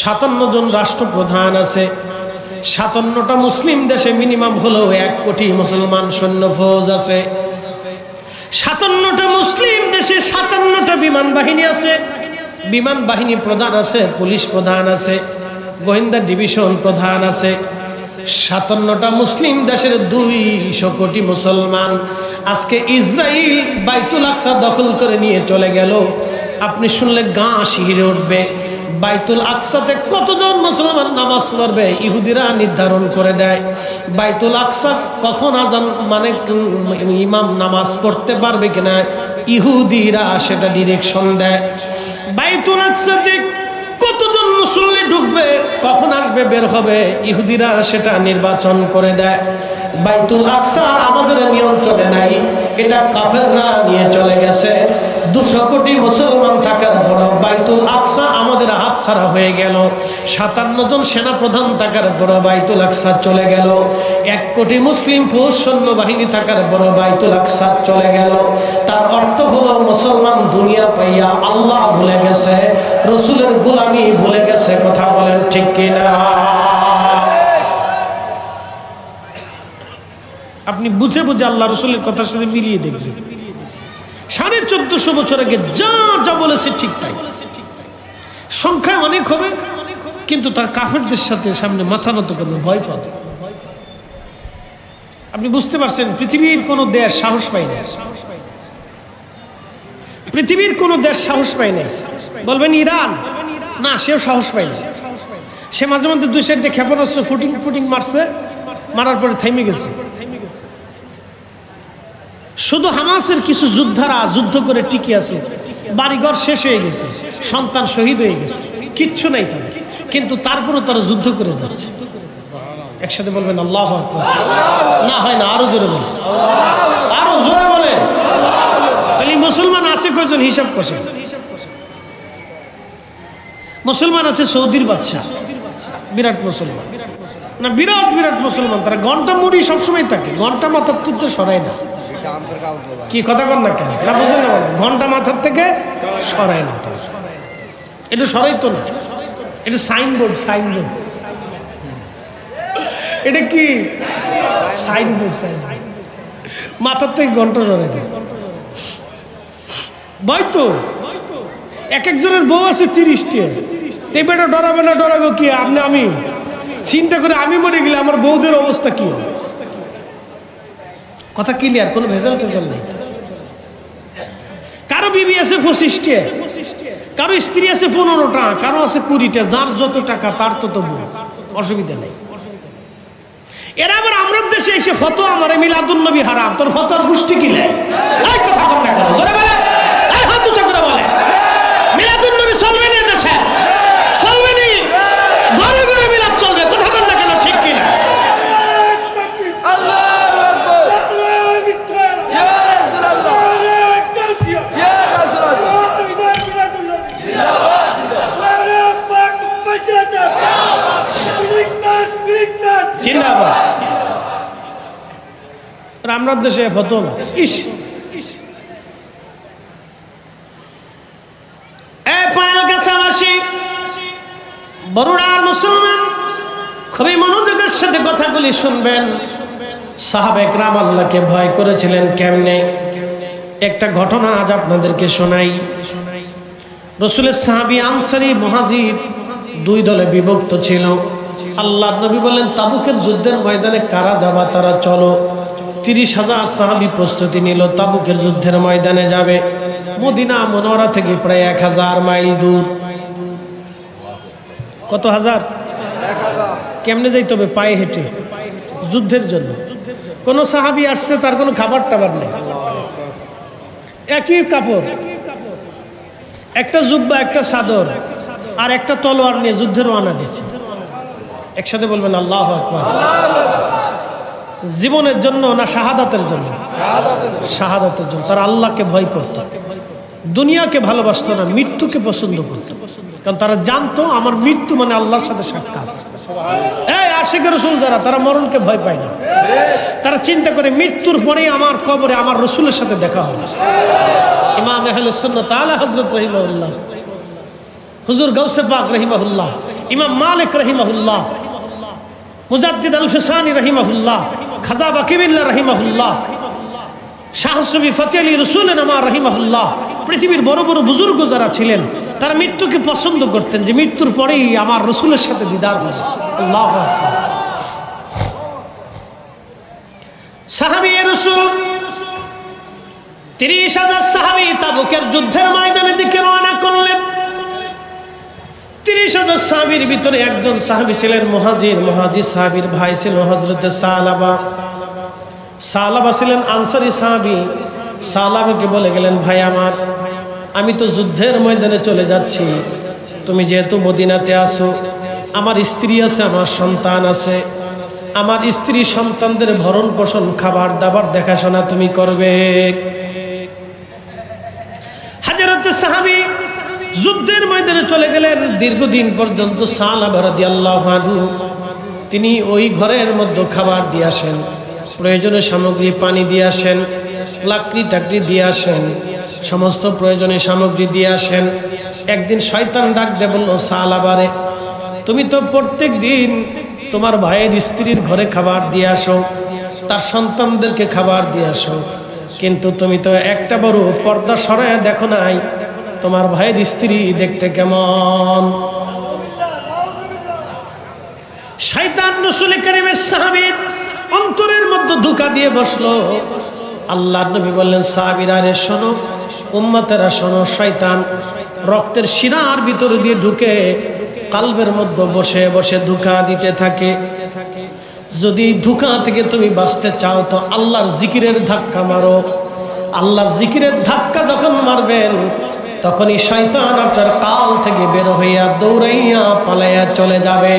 57 জন রাষ্ট্রপ্রধান আছে। 57টা মুসলিম দেশে মিনিমাম হলেও 1 কোটি মুসলমান সৈন্য ফৌজ আছে। 57টা মুসলিম দেশে 57টা বিমান বাহিনী আছে, বিমান বাহিনী প্রধান আছে, পুলিশ প্রধান আছে, গোয়েন্দা ডিভিশন প্রধান আছে। 57টা মুসলিম দেশের 200 কোটি মুসলমান। আজকে ইসরাইল বাইতুল আকসা দখল করে নিয়ে চলে গেল, আপনি শুনলে গা শিহরে উঠবে। বাইতুল আকসাতে কতজন মুসলমান নামাজ পড়বে ইহুদিরা নির্ধারণ করে দেয়। বাইতুল আকসা কখন আজান মানে ইমাম নামাজ পড়তে পারবে কিনা ইহুদিরা সেটা ডিরেকশন দেয়। বাইতুল আকসাতে কতজন মুসল্লি ঢুকবে, কখন আসবে বের হবে, ইহুদিরা সেটা নির্বাচন করে দেয়। বাইতুল আকসা আমাদের নিয়ন্ত্রণে নাই, এটা কাফেররা নিয়ে চলে গেছে। 200 কোটি মুসলমান থাকার পর বাইতুল আকসা আমাদের হাতছাড়া হয়ে গেল। 57 জন সেনা প্রধান থাকার পর বাইতুল আকসা চলে গেল। 1 কোটি মুসলিম ফৌজ সৈন্যবাহিনী থাকার পর বাইতুল আকসা চলে গেল। তার অর্থ হলো মুসলমান দুনিয়া পাইয়া আল্লাহ ভুলে গেছে, রসুলের গোলামি ভুলে গেছে। কথা বলেন ঠিক কিনা? আপনি বুঝে বুঝে আল্লাহ রসুলের কথার সাথে মিলিয়ে দেখবেন। 1450 বছর আগে যা যা বলেছে ঠিক তাই। সংখ্যায় অনেক হবে, কিন্তু তার কাফেরদের সাথে সামনে মাথা নত করবে, ভয় পাবে। আপনি বুঝতে পারছেন পৃথিবীর কোন দেশ সাহস পায় না, পৃথিবীর কোন দেশ সাহস পায় না। বলবেন ইরান, না সেও সাহস পায় না। সে মাঝে মধ্যে 2-4টা ক্ষেপণাস্ত্র ফুটিং মারছে, মারার পরে থেমে গেছে। শুধু হামাসের কিছু যোদ্ধারা যুদ্ধ করে টিকে আছে, বাড়িঘর শেষ হয়ে গেছে, সন্তান শহীদ হয়ে গেছে, কিচ্ছু নাই তাদের, কিন্তু তারপরও তারা যুদ্ধ করে যাচ্ছে। একসাথে বলবেন আল্লাহু আকবার। না হয় না, আরো জোরে বলেন, আরো জোরে বলেন। তাহলে মুসলমান আছে কয়জন হিসাব কষে? মুসলমান আছে সৌদির বাদশা, বিরাট মুসলমান না, বিরাট বিরাট মুসলমান। তারা ঘন্টা মুড়ি সবসময় থাকে, ঘন্টা মাথার তুলতে সরায় না। কি কথা কর না কেন? না বুঝেন না, ঘন্টা মাথার থেকে সরায় না। তার এটা সরাইতো না, এটা সাইনবোর্ড। সাইনবোর্ড এটা কি? সাইনবোর্ড। মাথার থেকে ঘন্টা সরাই দেয়। বই তো এক একজনের বউ আছে 30টা। বেটা ডরাবে না, ডরাবে কি? আমি চিন্তা করে আমি মরে গেলে আমার বউদের অবস্থা কি হবে? কথা ক্লিয়ার, কোনো ভেজাল টেজাল নেই। কারো বিবি আছে 25টা, কারো স্ত্রী আছে 15টা, কারো আছে 20টা। যার যত টাকা তার তত বউ, অসুবিধা নেই। এরা আবার আমরা দেশে এসে ফতোয়া আমারে মিলাদুন নবী হারাম, তোর ফতোয়ার গোষ্ঠী কি লাই? এই কথা বল না কেন? জোরে বলে, এই হাত উঁচা করে বলে মিলাদুন নবী চলবে না দেশে, চলবে না, ঘরে ঘরে মিলাদ চলবে। কথা বল না কেন? ঠিক কি না? আমরা দেশে ফতোয়া না। ইস এ পায়েল গাছাবাসী, বরুড়ার মুসলমান, খুবই মনোযোগের সাথে কথাগুলি শুনবেন। সাহাবে কেরাম আল্লাহকে ভয় করেছিলেন কেমনে, একটা ঘটনা আজ আপনাদেরকে শোনাই। রাসূলের সাহাবী আনসারী মুহাজির দুই দলে বিভক্ত ছিল। আল্লাহর নবী বললেন, তাবুকের যুদ্ধের ময়দানে কারা যাবা তারা চলো। 30,000 সাহাবী প্রস্তুতি নিল, তাবুকের যুদ্ধের ময়দানে যাবে। মদিনা মুনাওয়ারা থেকে প্রায় 1000 মাইল দূর। কত হাজার? কেমনে যাইতে হবে? পায়ে হেঁটে, যুদ্ধের জন্য। কোন সাহাবী আসছে, তার কোনো খাবার টাবার নেই, একই কাপড়, একটা জুব্বা, একটা চাদর আর একটা তলোয়ার নিয়ে যুদ্ধের রওনা দিচ্ছে। একসাথে বলবেন আল্লাহু আকবার। জীবনের জন্য না শাহাদাতের জন্য? শাহাদাতের জন্য। তারা আল্লাহকে ভয় করত, দুনিয়াকে ভালোবাসত না, মৃত্যুকে পছন্দ করত। কারণ তারা জানতো আমার মৃত্যু মানে আল্লাহর সাথে সাক্ষাৎ। এই আশিক রাসূল যারা, তারা মরণকে ভয় পায় না। তারা চিন্তা করে মৃত্যুর পরেই আমার কবরে আমার রাসূলের সাথে দেখা হবে। ইমাম আহলে সুন্নাত আলা হযরত রাহিমাহুল্লাহ, হুজুর গাউসে পাক রাহিমাহুল্লাহ, ইমাম মালিক রাহিমাহুল্লাহ, মুজাদ্দিদ আল ফিসানি রাহিমাহুল্লাহ, খাজা বাকিবিল্লাহ রাহিমাহুল্লাহ, শাহ সুফি ফতেহ আলী রসুলের নামার রাহিমাহুল্লাহ, পৃথিবীর বড় বড় বুজুর্গ যারা ছিলেন তারা মৃত্যুকে পছন্দ করতেন, যে মৃত্যুর পরেই আমার রসুলের সাথে দিদার হবে। আল্লাহু আকবার। সাহাবী রাসূল 30,000 সাহাবী তাবুকের যুদ্ধের ময়দানের দিকে রওনা করলেন। 30,000 সাহাবীর ভিতরে একজন সাহাবী ছিলেন মুহাজির। মুহাজির সাহাবীর ভাই ছিল হযরতে সালাবা। সালাবা ছিলেন আনসারী সাহাবী। সালাবাকে বলে গেলেন, ভাই আমার, আমি তো যুদ্ধের ময়দানে চলে যাচ্ছি, তুমি যেহেতু মদিনাতে আসো, আমার স্ত্রী আছে, আমার সন্তান আছে, আমার স্ত্রী সন্তানদের ভরণ পোষণ, খাবার দাবার দেখাশোনা তুমি করবে। হযরত সাহাবী যুদ্ধের ময়দানে চলে গেলেন। দীর্ঘদিন পর্যন্ত সালাবা রাদিয়াল্লাহু আনহু তিনি ওই ঘরের মধ্যে খাবার দিয়ে আসেন, প্রয়োজনীয় সামগ্রী পানি দিয়ে আসেন, লাকড়ি টাকড়ি দিয়ে আসেন, সমস্ত প্রয়োজনীয় সামগ্রী দিয়ে আসেন। একদিন শয়তান ডাক দিয়ে বলল, সালাবারে, তুমি তো প্রত্যেক দিন তোমার ভাইয়ের স্ত্রীর ঘরে খাবার দিয়ে আসো, তার সন্তানদেরকে খাবার দিয়ে আসো, কিন্তু তুমি তো একটা বড় পর্দা সরায় দেখো নাই তোমার ভাইয়ের স্ত্রী দেখতে কেমন। শয়তান রাসূল কারীমের সাহাবীর অন্তরের মধ্যে ধোঁকা দিয়ে বসলো। আল্লাহর নবী বললেন, সাহাবীরা রে শোনো, উম্মতেরা শোনো, শয়তান রক্তের শিরার ভিতর দিয়ে ঢুকে কলবের মধ্যে বসে বসে ধোঁকা দিতে থাকে। যদি ধোঁকা থেকে তুমি বাঁচতে চাও তো আল্লাহর জিকিরের ধাক্কা মারো। আল্লাহর জিকিরের ধাক্কা যখন মারবেন তখনই শয়তান আপনার কাল থেকে বের হইয়া দৌড়াইয়া পালাইয়া চলে যাবে।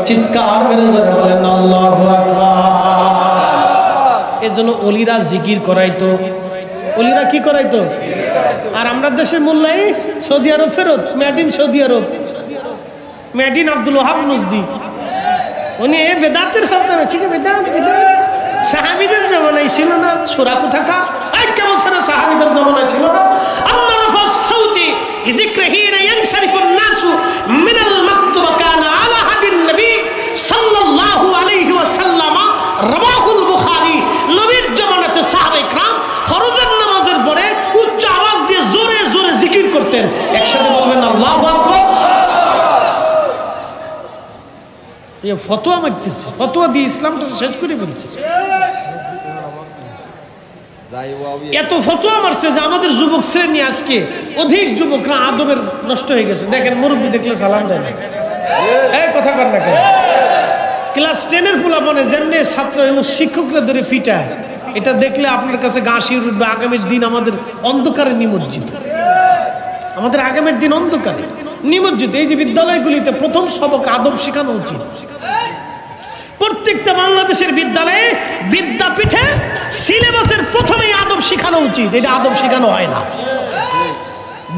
চিৎকার মেরে জোরে বলেন আল্লাহু আকবার। এজন্য ওলিরা জিকির করাইতো। ওলিরা কি করাইতো? আর আমরা দেশের মোল্লাই সৌদি আরব ফেরত, made in Saudi Arab, made in Abdul Wahab Najdi. উনি বেদাতের ফতোয়া, ঠিক আছে, বেদাত বেদাত। সাহাবীদের জামানায় ছিল না, সূরা কোথাকার এই কেমন ছিল, সাহাবীদের জামানায় ছিল না। আল্লাহ রাফাস সাউতি যিকরিহি ইয়ানসারিফুন নাসু মিনাল মাকতুবা কানা আলা হাদিন নবী সাল্লাল্লাহু আলাইহি ওয়াসাল্লাম রাওয়াহুল বুখারী। নবীর জামানাতে সাহাবায়ে کرام ফরজের নামাজের পরে উচ্চ আওয়াজ দিয়ে জোরে জোরে জিকির করতেন। একসাথে বলবেন আল্লাহু আকবার। এই ফতোয়া মারতেছে, ফতোয়া দিয়ে ইসলামটা শেষ করে ফেলছে। এত ফতোয়া মারছে যে আমাদের যুবক শ্রেণী আজকে অধিক যুবকরা আদবের নষ্ট হয়ে গেছে। দেখেন মুরব্বী দেখলে সালাম দেয় না, এই কথা কর না কেন। ক্লাস 10-এর পোলাপানে যেমনি ছাত্র এবং শিক্ষকরা ধরে পিটায়, এটা দেখলে আপনার কাছে গা শিউরে উঠবে। আগামীর দিন আমাদের অন্ধকারে নিমজ্জিত, আমাদের আগামীর দিন অন্ধকারে নিমজ্জিত। এই যে বিদ্যালয়গুলিতে প্রথম সবক আদব শেখানো উচিত। প্রত্যেকটা বাংলাদেশের বিদ্যালয়ে বিদ্যাপীঠে সিলেবাসের প্রথমেই আদব শেখানো উচিত। এটা আদব শেখানো হয় না।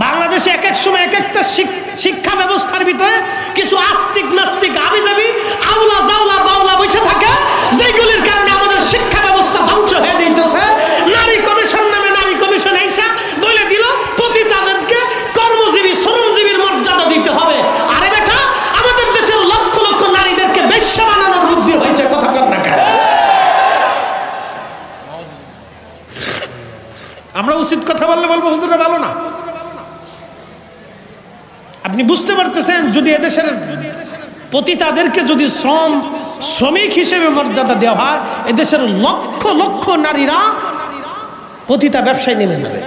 বাংলাদেশে এক এক সময় এক একটা শিক্ষা ব্যবস্থার ভিতরে কিছু আস্তিক নাস্তিক আবিজাবি আউলা জাউলা বাউলা বসে থাকে, যেগুলির কারণে আমাদের শিক্ষা ব্যবস্থা ধ্বংস হয়ে যাইতেছে। নারী কমিশন নামে নারী কমিশন এসে বলে দিল পতিতাদেরকে কর্মজীবী শ্রমজীবীর মর্যাদা দিতে হবে। আরে বেটা, আমাদের দেশের লক্ষ লক্ষ নারীদেরকে বেশ্যা আপনি বুঝতে পারতেছেন, যদি এদেশের পতিতাদেরকে যদি শ্রমিক হিসেবে মর্যাদা দেওয়া হয়, এদেশের লক্ষ লক্ষ নারীরা পতিতা ব্যবসায় নেমে যাবে,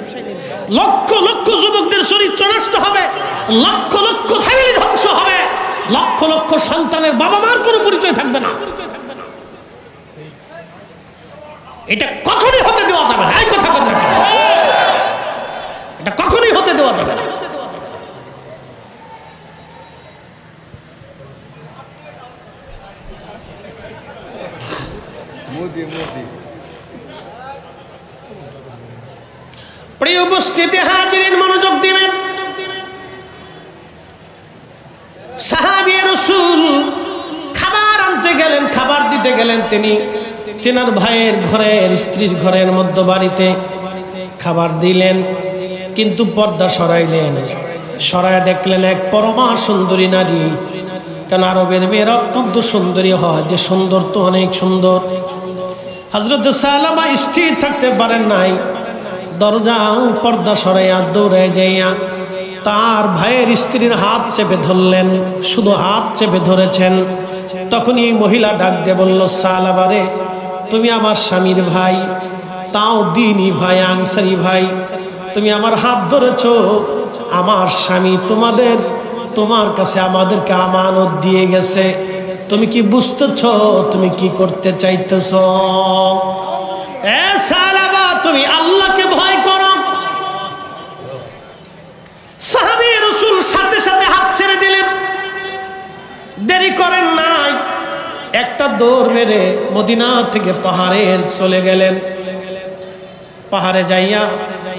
লক্ষ লক্ষ যুবকদের চরিত্র নষ্ট হবে, লক্ষ লক্ষ ফ্যামিলি ধ্বংস হবে, লক্ষ লক্ষ সন্তানের বাবা মার কোনো পরিচয় থাকবে না। এটা কখনোই হতে দেওয়া যাবে না। এই কথা বলবেন না, এটা কখনোই হতে দেওয়া যাবে না। প্রিয় উপস্থিতি হাজিরিন, মনোযোগ দিবেন। সাহাবী রাসূল খাবার আনতে গেলেন, খাবার দিতে গেলেন। তিনি তেনার ভাইয়ের ঘরের স্ত্রীর ঘরের মধ্যে বাড়িতে খাবার দিলেন, কিন্তু পর্দা সরাইলেন। সরায় দেখলেন এক পরমা সুন্দরী নারী। কারণ আরবের মেয়েরা অত্যন্ত সুন্দরী হয়, যে সুন্দর তো অনেক সুন্দর। হযরত সালামা স্থির থাকতে পারেন নাই, দরজা পর্দা সরাইয়া দৌড়ে যাইয়া তার ভাইয়ের স্ত্রীর হাত চেপে ধরলেন। শুধু হাত চেপে ধরেছেন, তখনই মহিলা ডাক দিয়ে বলল, সালামা রে, তুমি আমার স্বামীর ভাই, তাও দ্বীনি ভাই, আনসারী ভাই, তুমি আমার হাত ধরেছ। আমার স্বামী তোমার কাছে আমাদেরকে আমানত দিয়ে গেছে। তুমি কি বুঝতেছ তুমি কি করতে চাইতেছ? এ সালামা, তুমি আল্লাহকে ভয় করো। সাহাবী রাসূল সাথে সাথে হাত ছেড়ে দিলেন, দেরি করেন নাই। একটা দৌড় মেরে মদিনা থেকে পাহাড়ে চলে গেলেন। পাহাড়ে যাইয়া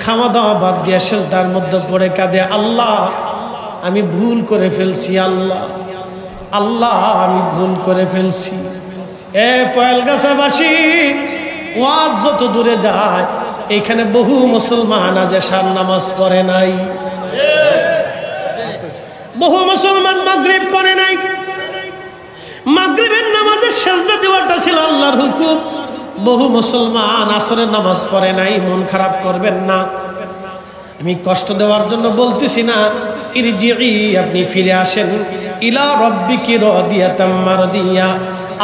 খাওয়া দাওয়া বাদ দিয়া সিজদার মধ্যে পড়ে কাঁদে, আল্লাহ আমি ভুল করে ফেলছি, আল্লাহ আল্লাহ আমি ভুল করে ফেলছি। এ পয়েলগাছাবাসী, ওয়াজ যত দূরে যায়, এখানে বহু মুসলমান আজ এশার নামাজ পড়ে নাই, বহু মুসলমান মাগরিব পড়ে নাই। মাগরিবের নামাজে সিজদা দেওয়াটা ছিল আল্লাহর হুকুম। বহু মুসলমান আসরের নামাজ পড়ে নাই। মন খারাপ করবেন না, আমি কষ্ট দেওয়ার জন্য বলতেছি না। ইরজিই, আপনি ফিরে আসেন, ইলা রাব্বিকি রাদিয়াতাম মারদিয়া,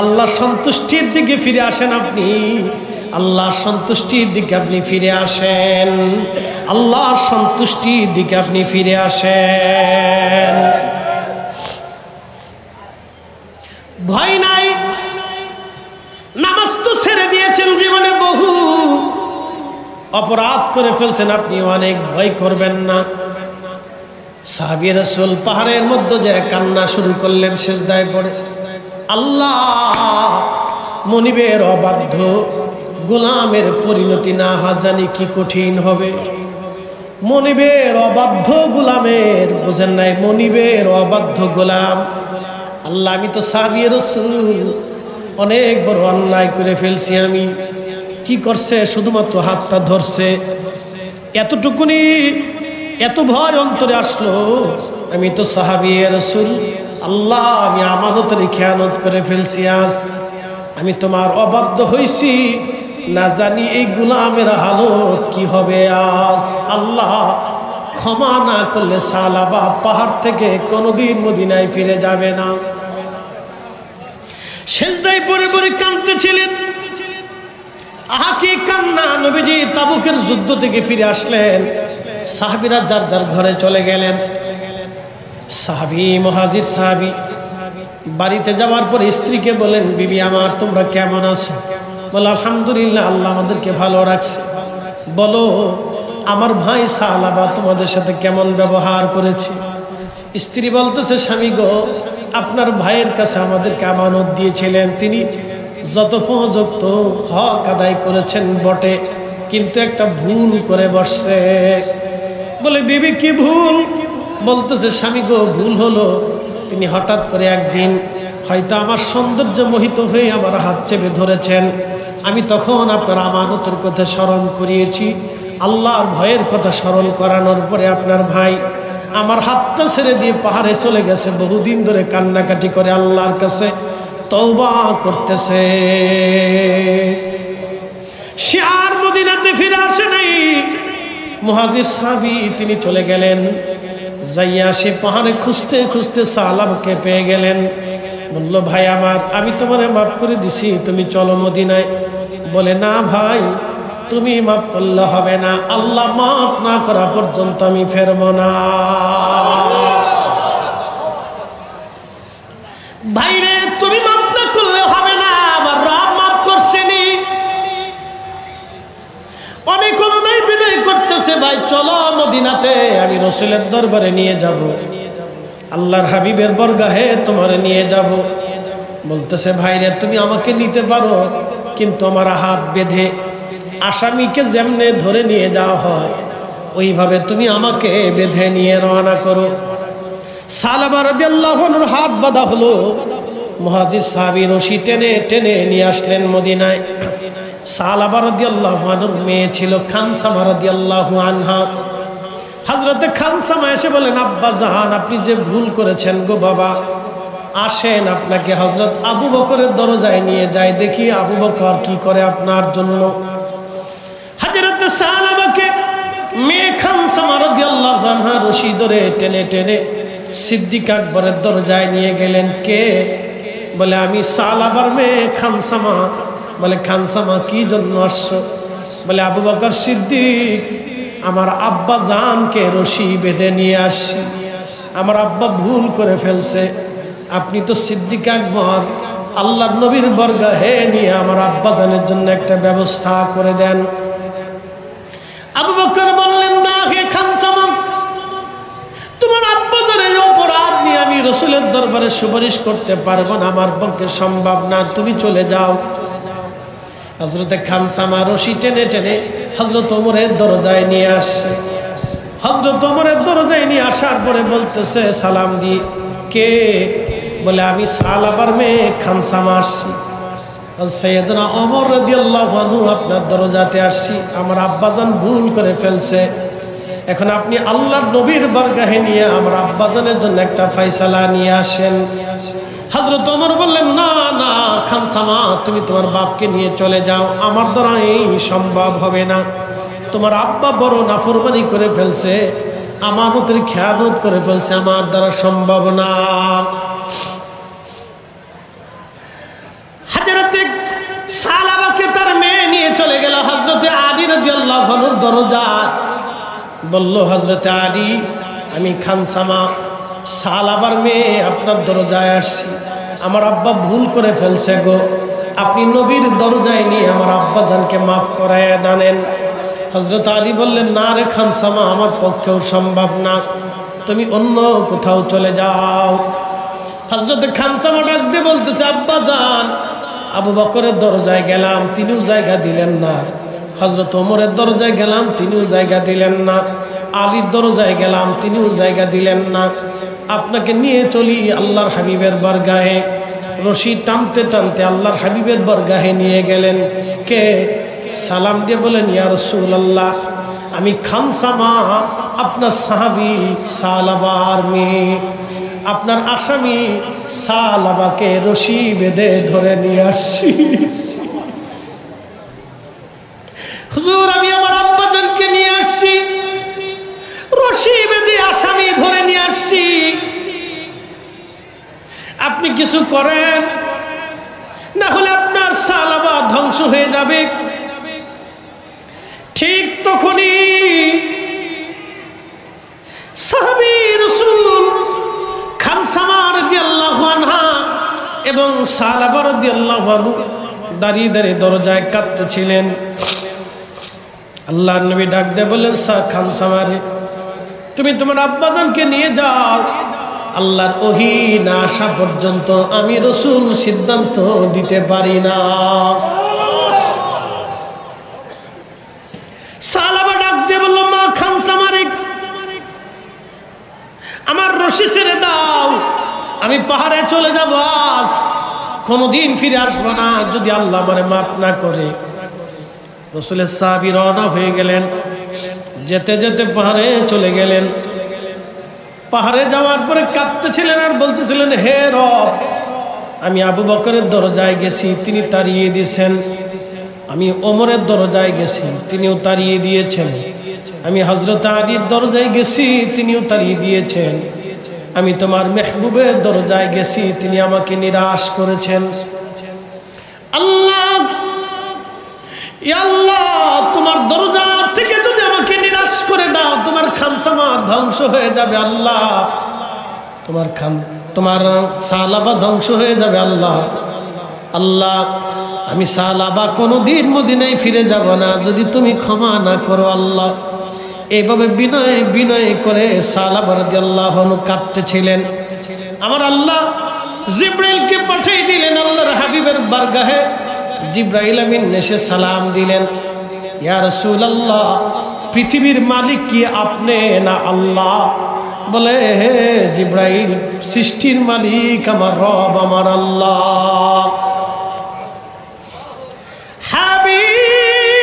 আল্লাহর সন্তুষ্টির দিকে ফিরে আসেন। আপনি আল্লাহর সন্তুষ্টির দিকে আপনি ফিরে আসেন, আল্লাহর সন্তুষ্টির দিকে আপনি ফিরে আসেন। ভয় নাই, নামাজ তো ছেড়ে দিয়েছেন, জীবনে বহু অপরাধ করে ফেলছেন, আপনি অনেক ভয় করবেন না। সাহাবী রাসূল পাহাড়ের মধ্যে যে কান্না শুরু করলেন, সিজদায় পড়ে, আল্লাহ মনিবের অবাধ্য গোলামের পরিণতি না জানি কি কঠিন হবে। মনিবের অবাধ্য গোলামের, বুঝেন নাই, মনিবের অবাধ্য গোলাম। আল্লাহ, আমি তো সাহাবী রাসূল অনেক বড় অন্যায় করে ফেলছি। আমি কি করছে? শুধুমাত্র হাতটা ধরছে, এতটুকুনি এত ভয় অন্তরে আসলো। আমি তো সাহাবী রাসূল, আল্লাহ আমি আমানতের খেয়ানত করে ফেলছি। আজ আমি তোমার অবাধ্য হইছি, না জানি এই গোলামের হালত কি হবে আজ। আল্লাহ ক্ষমা না করলে সালাবা পাহাড় থেকে কোনোদিন মদিনায় ফিরে যাবে না। সিজদায় পড়ে পড়ে কাঁদতেছিলেন। আহা কি কান্না! নবীজি তাবুকের যুদ্ধ থেকে ফিরে আসলেন, সাহাবীরা যার যার ঘরে চলে গেলেন। সাহাবী, মুহাজির সাহাবী বাড়িতে যাওয়ার পর স্ত্রীকে বলেন, বিবি আমার তোমরা কেমন আছো? বলে আলহামদুলিল্লাহ, আল্লাহ আমাদেরকে ভালো রাখছে। বলো আমার ভাই সালাবা তোমাদের সাথে কেমন ব্যবহার করেছে? স্ত্রী বলতেছে, স্বামী গো, আপনার ভাইয়ের কাছে আমাদেরকে আমানত দিয়েছিলেন, তিনি যথোপযুক্ত হক আদায় করেছেন বটে, কিন্তু একটা ভুল করে বসছে। বলে বিবি কি ভুল? বলতেছে, স্বামী গো, ভুল হলো তিনি হঠাৎ করে একদিন হয়তো আমার সৌন্দর্য মোহিত হয়ে আমার হাত চেপে ধরেছেন। আমি তখন আপনার আমানতের কথা স্মরণ করিয়েছি। আল্লাহর ভয়ের কথা স্মরণ করানোর পরে আপনার ভাই আমার হাতটা ছেড়ে দিয়ে পাহাড়ে চলে গেছে। বহুদিন ধরে কান্নাকাটি করে আল্লাহর কাছে তওবা করতেছে। সে আর মদিনাতে ফিরে আসে নাই। মুহাজির সাহাবী তিনি চলে গেলেন, যাইয়া সে পাহাড়ে খুঁজতে খুঁজতে সালাবাকে পেয়ে গেলেন। বলল, ভাই আমার, আমি তোমারে মাফ করে দিছি, তুমি চলো মদিনায়। বলে, না ভাই, তুমি মাফ করলে হবে না, আল্লাহ মাফ না করা পর্যন্ত আমি ফেরব না। ভাইরে, তুমি মাফ না করলে হবে না, আমার রব মাফ করছেনি। অনেক অনুনয় বিনয় করতেছে, ভাই চলো মদিনাতে, আমি রসুলের দরবারে নিয়ে যাব, আল্লাহর হাবিবের বরগাহে তোমারে নিয়ে যাব। বলতেছে, ভাইরে তুমি আমাকে নিতে পারো, কিন্তু আমার হাত বেঁধে আসামিকে যেমনে ধরে নিয়ে যাওয়া হয় ওইভাবে তুমি আমাকে বেঁধে নিয়ে রওনা করো। সালাবা রাদিয়াল্লাহু আনহুর হাত বাঁধা হলো। মুহাজির সাহাবী রশি টেনে টেনে নিয়ে আসলেন মদিনায়। সালাবা রাদিয়াল্লাহু আনহুর মেয়ে ছিল খানসামা রাদিয়াল্লাহু আনহা। হযরতে খানসামা এসে বলেন, আব্বা জান, আপনি যে ভুল করেছেন গো বাবা, আসেন আপনাকে হযরত আবু বকরের দরজায় নিয়ে যায়, দেখি আবু বকর কি করে আপনার জন্য। হযরত সালাবাকে মেয়ে খানসামা রাদিয়াল্লাহু আনহা রশি ধরে টেনে টেনে সিদ্দিক আকবরের দরজায় নিয়ে গেলেন। কে? বলে, আমি সালাবার মেয়ে খানসামা। বলে, খানসামা কি জন্য আসছো? বলে, আবু বকর সিদ্দিক, আমার আব্বা জানকে রশি বেঁধে নিয়ে আসছি, আমার আব্বা ভুল করে ফেলছে, আপনি তো সিদ্দিক আকবর, আল্লাহর নবীর বরগাহে নিয়ে আমার আব্বা জানের জন্য একটা ব্যবস্থা করে দেন। আবু বকর বললেন, না হে খানসামা, তোমার আব্বা জানের অপরাধ নিয়ে আমি রসুলের দরবারে সুপারিশ করতে পারবো না, আমার পক্ষে সম্ভব না, তুমি চলে যাও। হযরতে খানসামা রশি টেনে টেনে হযরত ওমরের দরজায় নিয়ে আসছে। হযরত ওমরের দরজায় নিয়ে আসার পরে বলতেছে, সালাম দি, কে? বলে, আমি সালাবার মেয়ে খানসামা আসছি। সাইয়েদনা ওমর রাদিয়াল্লাহু আনহু আপনার দরজাতে আসছি, আমার আব্বাজান ভুল করে ফেলছে, এখন আপনি আল্লাহর নবীর বরগাহে নিয়ে আমার আব্বাজানের জন্য একটা ফয়সালা নিয়ে আসেন। হযরত ওমর বললেন, না না খানসামা, তুমি তোমার বাপকে নিয়ে চলে যাও, আমার দ্বারা এই সম্ভব হবে না, তোমার আব্বা বড় নাফরমানি করে ফেলছে, আমানতের খেয়ানত করে ফেলছে, আমার দ্বারা সম্ভব না। হযরতে সালাবাকে তার মেয়ে নিয়ে চলে গেল হযরতে আলী রাদিয়াল্লাহু আনহুর দরজায়। বলল, হযরতে আলী, আমি খানসামা সালাবার মেয়ে আপনার দরজায় আসছি, আমার আব্বা ভুল করে ফেলছে গো, আপনি নবীর দরজায় নিয়ে আমার আব্বা জানকে মাফ করায় দেন। হযরত আলী বললেন, না রে খানসামা, আমার পক্ষেও সম্ভব না, তুমি অন্য কোথাও চলে যাও। হযরত খানসামা ডাক দিয়ে বলতেছে, আব্বা জান, আবু বকরের দরজায় গেলাম, তিনিও জায়গা দিলেন না, হযরত ওমরের দরজায় গেলাম, তিনিও জায়গা দিলেন না, আলীর দরজায় গেলাম, তিনিও জায়গা দিলেন না, আপনাকে নিয়ে চলি আল্লাহর হাবিবের বরগাহে। রশি টানতে টানতে আল্লাহর হাবিবের বরগাহে নিয়ে গেলেন। কে? সালাম দিয়ে বলেন, ইয়া রাসূলুল্লাহ, আমি খানসামা, আপনার সাহাবী সালাবার মেয়ে, আপনার আসামি সালাবাকে রশি বেঁধে ধরে নিয়ে আসছি। হুজুর, আমি আমার আব্বাজানকে নিয়ে আসছি, রশি বেঁধে আসামি ধরে নিয়ে আসছি, আপনি কিছু করেন, না হলে আপনার সালাবা ধ্বংস হয়ে যাবে। ঠিক তখনই সাহাবী রাসূল খানসামা রাদিয়াল্লাহু আনহা এবং সালাবা রাদিয়াল্লাহু আনহু দাঁড়িয়ে দাঁড়িয়ে দরজায় কাঁদতেছিলেন। আল্লাহর নবী ডাক দিয়ে বললেন, খানসামা রে, তুমি তোমার আব্বাজানকে নিয়ে যাও, আল্লাহর ওহী না আসা পর্যন্ত আমি রাসূল সিদ্ধান্ত দিতে পারি না। সালাবা ডাক দিয়ে বলল, মা খানসামা রে, আমার রশি ছেড়ে দাও, আমি পাহাড়ে চলে যাব, আজ কোনোদিন ফিরে আসবো না যদি আল্লাহ আমারে মাফ না করে। রাসূলের সাহাবী রওনা হয়ে গেলেন, যেতে যেতে পাহাড়ে চলে গেলেন। পাহাড়ে যাওয়ার পরে কাঁদতেছিলেন আর বলতেছিলেন, হে রব, আমি আবু বকরের দরজায় গেছি, তিনি তাড়িয়ে দিয়েছেন, আমি ওমরের দরজায় গেছি, তিনিও তাড়িয়ে দিয়েছেন, আমি হযরত আলীর দরজায় গেছি, তিনিও তাড়িয়ে দিয়েছেন। আমি তোমার মেহবুবের দরজায় গেছি, তিনি আমাকে নিরাশ করেছেন। আল্লাহ, ইয়া আল্লাহ, তোমার দরজা থেকে যদি আমাকে নিরাশ করে দাও, তোমার খানসামা ধ্বংস হয়ে যাবে আল্লাহ, তোমার সালাবা ধ্বংস হয়ে যাবে আল্লাহ। আল্লাহ, আমি সালাবা কোনোদিন মদিনায় ফিরে যাব না যদি তুমি ক্ষমা না করো আল্লাহ। এইভাবে বিনয় বিনয় করে সালাবা রাদিয়াল্লাহু আনহু কাঁদতেছিলেন। আমার আল্লাহ জিব্রাইলকে পাঠিয়ে দিলেন আল্লাহর হাবিবের বারগাহে। জিব্রাইল আমিন এসে সালাম দিলেন, ইয়া রাসূলুল্লাহ, পৃথিবীর মালিক কি আপনি না আল্লাহ? বলে, হে জিব্রাইল, সৃষ্টির মালিক আমার রব, আমার আল্লাহ। হাবিব,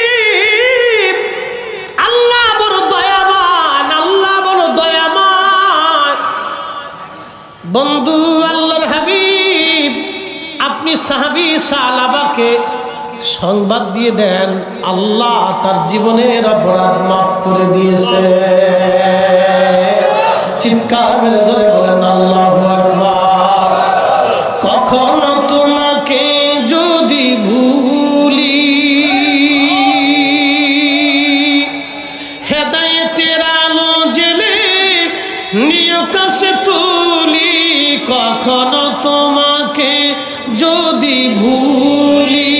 আল্লাহ বড় দয়াবান, আল্লাহ বড় দয়াময়। বন্ধু আল্লাহর হাবিব, আপনি সাহাবী সালাবাকে সংবাদ দিয়ে দেন আল্লাহ তার জীবনের অপরাধ মাফ করে দিয়েছে। চিৎকার মেরে ধরে বলেন আল্লাহু আকবার। কখনো তোমাকে যদি ভুলি, হেদায়েতের আলো জেলে নিয় কাছে তুলি। কখনো তোমাকে যদি ভুলি,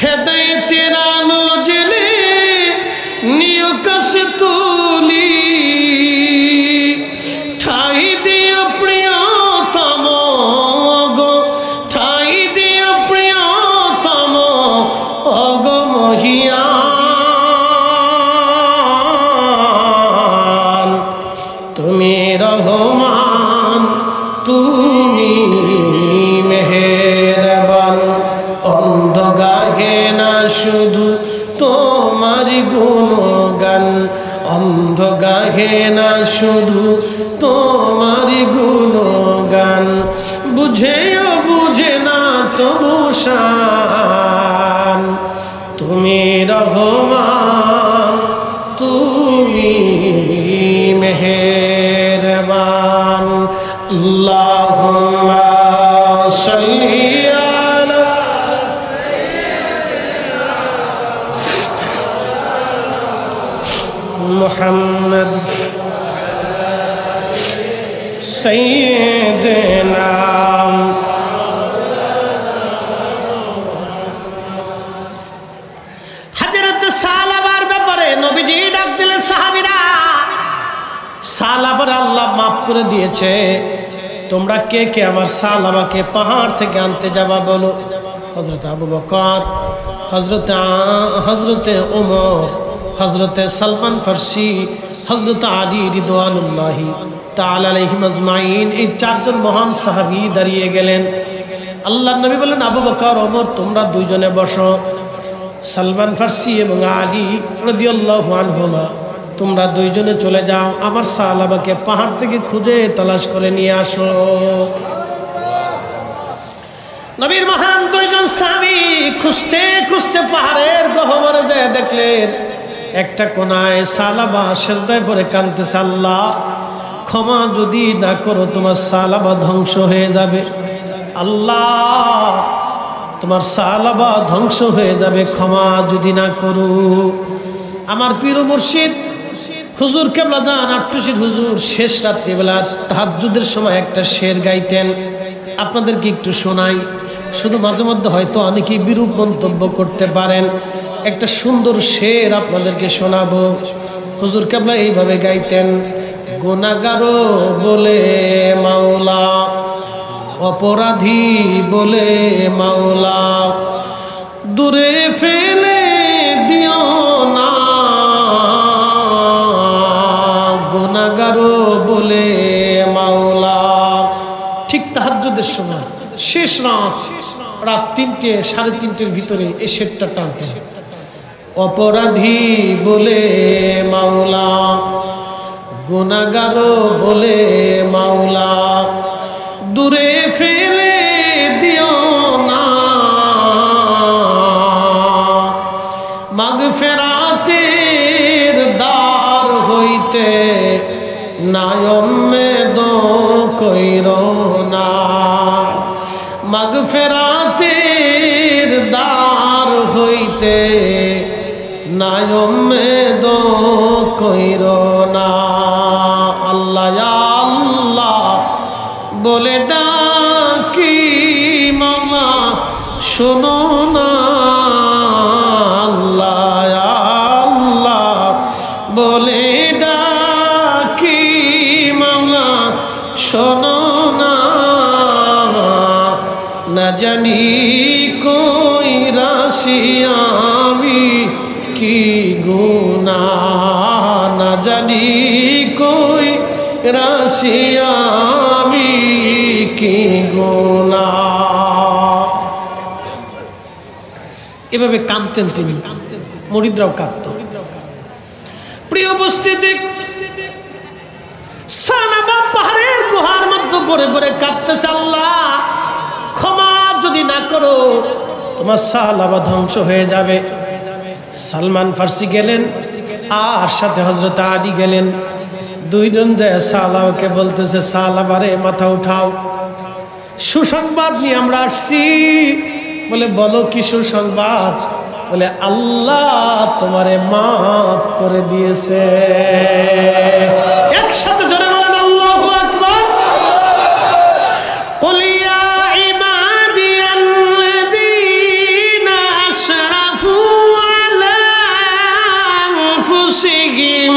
হেদায়েতের আলো জেলে নিয় কাছে তুলি। ঠাই দিও প্রিয়তম গো, ঠাই দিও প্রিয়তম অগো মহিয়ান। তুমি রহমান, তুমি মেহেরবান। অন্ধ গাহে না শুধু তোমারি গুণগান, অন্ধ গাহে না শুধু তোমারি গুণগান। বুঝেও বুঝে না তবু শান। তুমি রহমান, তুমি মেহেরবান। আল্লাহুম্মা সাল্লি আলা মুহাম্মদ সাইয়্যিদিনা। হযরত সালাবার ব্যাপারে নবীজি ডাক দিলেন সাহাবীরা, সালাবার আল্লাহ মাফ করে দিয়েছে। তোমরা কে কে আমার সালাবাকে পাহাড় থেকে আনতে যাবা বলো। হযরত আবু বকর, হযরতে ওমর, হযরতে সালমান ফারসি, হযরত আলী রিদওয়ানুল্লাহি তাআলা আলাইহিম আজমাইন, এই চারজন মহান সাহাবী দাঁড়িয়ে গেলেন। আল্লাহর নবী বললেন, আবু বকর, ওমর, তোমরা দুইজনে বসো। সালমান ফারসি এবং আলী রাদিয়াল্লাহু আনহুমা, তোমরা দুইজনে চলে যাও, আমার সাহাবাকে পাহাড় থেকে খুঁজে তালাশ করে নিয়ে আসো। নবীর মহান দুইজন সাহাবী খুঁজতে খুঁজতে পাহাড়ের গহ্বরে যায় দেখলেন একটা কোনায় সালাবা সেজদায় পড়ে কাঁদতেছে, আল্লাহ ক্ষমা যদি না করো তোমার সালাবা ধ্বংস হয়ে যাবে। আল্লাহ, তোমার সালাবা ধ্বংস হয়ে যাবে ক্ষমা যদি না করো। আমার পীর মুর্শিদ হুজুর কেবলা জান আট্টুশির হুজুর শেষ রাত্রিবেলার তাহাজ্জুদের সময় একটা শের গাইতেন, আপনাদেরকে একটু শোনাই। শুধু মাঝে মধ্যে হয়তো অনেকেই বিরূপ মন্তব্য করতে পারেন, একটা সুন্দর শের আপনাদেরকে শোনাবো। হুজুর কেবলা এইভাবে গাইতেন, গুনাহগারো বলে মাওলা, অপরাধী বলে মাওলা, দূরে ফেলে দিও না, গুনাহগারো বলে মাওলা। ঠিক তাহাজ্জুদের সময় শেষ রাত 3টে 3:30 ভিতরে এই শেরটা টানতেন, অপরাধী বলে মাওলা, গুনাহগারো বলে মাওলা, দূরে ফেলে দিও না, মাগফিরাত কইরো না, মাগফিরাতের দ্বার হইতে নাই উম্মেদ কইরো না। আল্লাহ ইয়া আল্লাহ বলে ডাকি মাওলা শোনো না, আল্লাহ ইয়া আল্লাহ বলে ডাকি মাওলা শোনো না, না জানি কই রাশি আমি কি গুনাহ, না জানি কই রাশি আমি কি গুনাহ। এভাবে কাঁদতেন তিনি, মুরিদরাও কাঁদত। প্রিয় উপস্থিতি, সানাবা পাহাড়ের গুহার মধ্যে পড়ে পড়ে কাঁদতেছে, আল্লাহ ক্ষমা যদি না করো তোমার সালাবা ধ্বংস হয়ে যাবে। সালমান ফার্সি গেলেন আর সাথে হযরত আলী গেলেন। দুইজন যায় সালাবাকে বলতেছে, সালাবারে মাথা উঠাও, সুসংবাদ নিয়ে আমরা আসছি। বলে বলো কি সুসংবাদ? বলে আল্লাহ তোমারে মাফ করে দিয়েছে। একসাথে জোরে বলেন আল্লাহু আকবার। কুল ইয়া ইবাদিয়াল্লাযীনা আসরাফু আলা আনফুসিহিম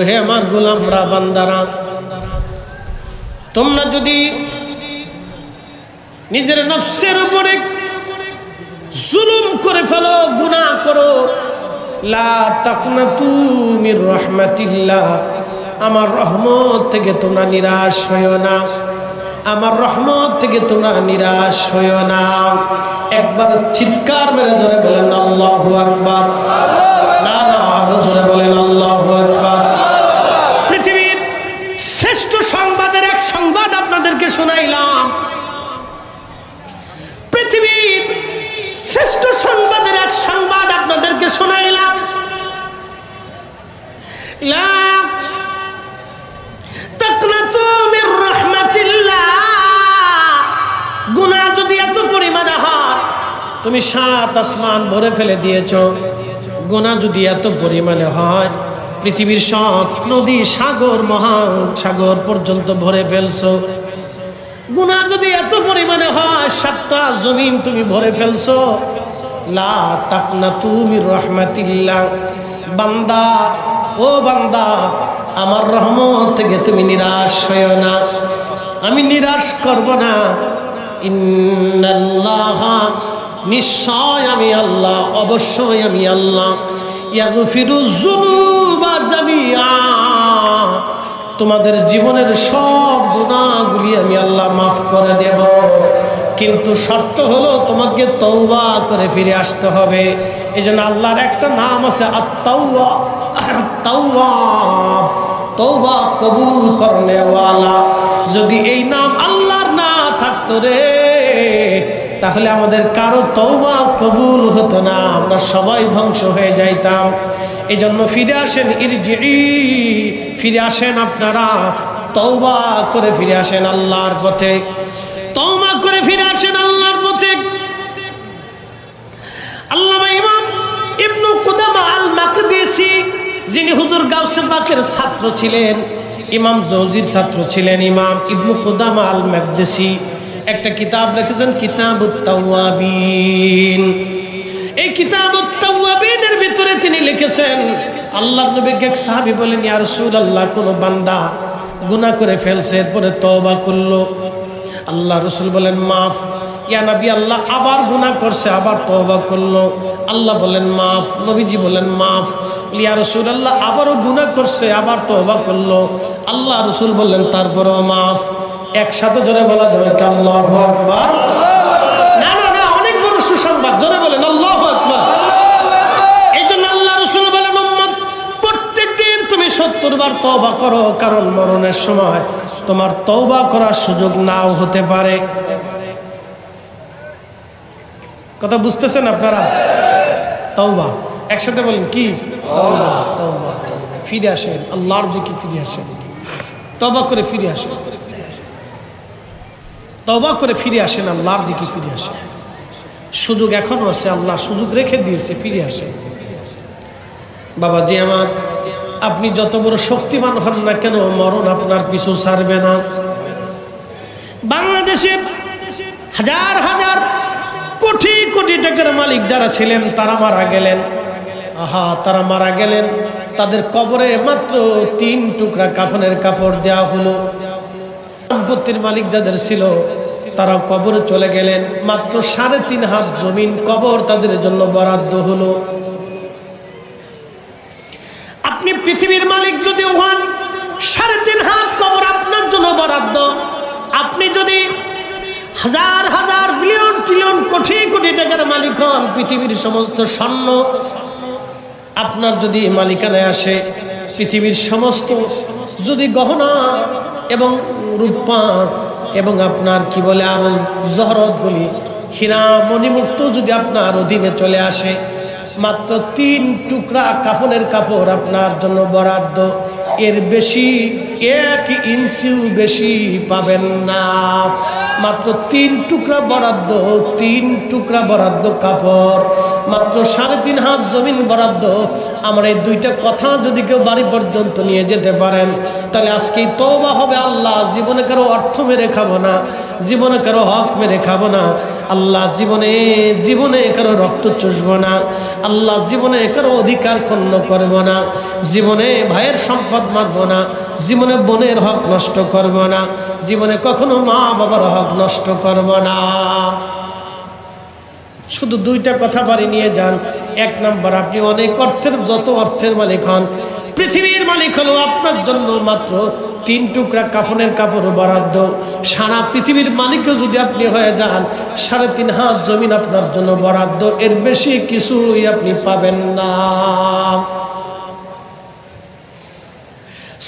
হে আমার গোলামরা, বান্দারা, তোমরা যদি নিজের নফসের উপরে জুলুম করে ফেলো, গুনাহ করো, লা তাকনাতু মির রাহমাতিল্লাহ, আমার রহমত থেকে তোমরা নিরাশ হইও না, আমার রহমত থেকে তোমরা নিরাশ হইও না। একবার চিৎকার মেরে জোরে বলেন আল্লাহু আকবার। না না, আরো জোরে বলেন আল্লাহু আকবার। পৃথিবীর শ্রেষ্ঠ সংবাদের এক সংবাদ আপনাদেরকে শোনাইলাম। পৃথিবীর শ্রেষ্ঠ সংবাদের এক সংবাদ আপনাদেরকে শোনাইলাম। লা তাকনাতু মির রাহমাতিল্লাহ, গুনাহ যদি এত পরিমাণে হয়, তুমি 7 আসমান ভরে ফেলে দিয়েছো। গুনাহ যদি এত পরিমাণে হয়, পৃথিবীর সব নদী, সাগর, মহাসাগর পর্যন্ত ভরে ফেলছো। গুনাহ যদি এত পরিমাণে হয়, 7টা জমিন তুমি ভরে ফেলছো। লা তাকনাতু মির রাহমাতিল্লাহ, বান্দা ও বান্দা, আমার রহমত থেকে তুমি নিরাশ হইও না, আমি নিরাশ করব না। ইন্নাল্লাহা, নিশ্চয় আমি আল্লাহ, অবশ্যই আমি আল্লাহ, ইয়াগফিরুয যুনুবা জামিআ, তোমাদের জীবনের সব গুনাহগুলি আমি আল্লাহ মাফ করে দেব, কিন্তু শর্ত হলো তোমাকে তওবা করে ফিরে আসতে হবে। এজন্য আল্লাহর একটা নাম আছে আত-তাওয়াব, তাওয়াব, তওবা কবুল করনে ওয়ালা। যদি এই নাম আল্লাহর না থাকতো রে, তাহলে আমাদের কারো তওবা কবুল হতো না, আমরা সবাই ধ্বংস হয়ে যাইতাম। এই জন্য ফিরে আসেন, ইরজিই, ফিরে আসেন আপনারা, তওবা করে ফিরে আসেন আল্লাহর পথে, তওবা করে ফিরে আসেন আল্লাহর পথে। আল্লামা ইমাম ইবনে কুদামা আল মাকদিসি, যিনি হুজুর গাউসে পাকের ছাত্র ছিলেন, ইমাম জৌজির ছাত্র ছিলেন, ইমাম ইবনে কুদামা আল মাকদিসি একটা কিতাব লিখেছেন, কিতাবুত তাওয়াবিন। এই কিতাবুত তাওয়াবিন জবিনের ভিতরে তিনি লিখেছেন, আল্লাহর নবীকে এক সাহাবী বলেন, ইয়া রাসূলুল্লাহ, কোন বান্দা গুনাহ করে ফেলছে, এরপরে তওবা করলো, আল্লাহ রাসূল বলেন মাফ। ইয়া নবী আল্লাহ, আবার গুনাহ করছে, আবার তওবা করলো, আল্লাহ বলেন মাফ। নবীজি বলেন মাফ। ইয়া রাসূলুল্লাহ, আবারও গুনাহ করছে, আবার তওবা করলো, আল্লাহ রাসূল বললেন তারপরেও মাফ। একসাথে জোরে বলা যাবে কি আল্লাহু আকবার? না না না, অনেক বড় সুসংবাদ, জোরে বলেন আল্লাহু আকবার। এই জন্য আল্লাহ রাসূল বলেন, উম্মত প্রত্যেকদিন তুমি 70 বার তওবা করো, কারণ মরণের সময় তোমার তওবা করার সুযোগ নাও হতে পারে। কথা বুঝতেছেন আপনারা? তওবা একসাথে বলেন কি? তওবা তওবা তওবা। ফিরে আসেন আল্লাহর দিকে, ফিরে আসেন, তওবা করে ফিরে আসেন, তওবা করে ফিরে আসেন, আল্লাহর দিকে ফিরে আসেন। সুযোগ এখনো আছে, আল্লাহ সুযোগ রেখে দিয়েছে, ফিরে আসেন। বাবাজি আমার, আপনি যত বড় শক্তিমান হন না কেন, মরণ আপনার পিছু ছাড়বে না। বাংলাদেশে হাজার হাজার কোটি কোটি টাকার মালিক যারা ছিলেন তারা মারা গেলেন। আহা, তারা মারা গেলেন, তাদের কবরে মাত্র 3 টুকরা কাফনের কাপড় দেওয়া হলো। সম্পত্তির মালিক যাদের ছিল তারা কবরে চলে গেলেন, মাত্র 3.5 হাত জমিন কবর তাদের জন্য বরাদ্দ হলো। আপনি পৃথিবীর মালিক যদি হন, 3.5 হাত কবর আপনার জন্য বরাদ্দ। আপনি যদি হাজার হাজার বিলিয়ন ট্রিলিয়ন কোটি কোটি টাকার মালিক হন, পৃথিবীর সমস্ত স্বর্ণ আপনার যদি মালিকানায় আসে, পৃথিবীর সমস্ত যদি গহনা এবং রূপা এবং আপনার কি বলে আরো জহরত বলি, হীরা মণিমুক্ত যদি আপনার অধীনে চলে আসে, মাত্র 3 টুকরা কাফনের কাপড় আপনার জন্য বরাদ্দ। এর বেশি 1 ইঞ্চিও বেশি পাবেন না। মাত্র 3 টুকরা বরাদ্দ, 3 টুকরা বরাদ্দ কাপড়, মাত্র 3.5 হাত জমিন বরাদ্দ। আমার এই 2টা কথা যদি কেউ বাড়ি পর্যন্ত নিয়ে যেতে পারেন, তাহলে আজকেই তওবা হবে। আল্লাহ, জীবনে কারো অর্থ মেরে খাবো না, জীবনে কারো হক মেরে খাবো না। আল্লাহ, জীবনে কারো রক্ত চুষবো না। আল্লাহ, জীবনে কারো অধিকার ক্ষুণ্ণ করবো না। জীবনে ভাইয়ের সম্পদ মারবো না। জীবনে বোনের হক নষ্ট করবো না। জীবনে কখনো মা বাবার হক নষ্ট করবো না। শুধু 2টা কথা বাড়ি নিয়ে যান। 1 নাম্বার, আপনি অনেক অর্থের, যত অর্থের মালিক হন, পৃথিবীর মালিক হলো আপনার জন্য মাত্র 3 টুকরা কাফনের কাপড় বরাদ্দ। সারা পৃথিবীর মালিকও যদি আপনি হয়ে যান, 3.5 হাত জমিন আপনার জন্য বরাদ্দ। এর বেশি কিছুই আপনি পাবেন না।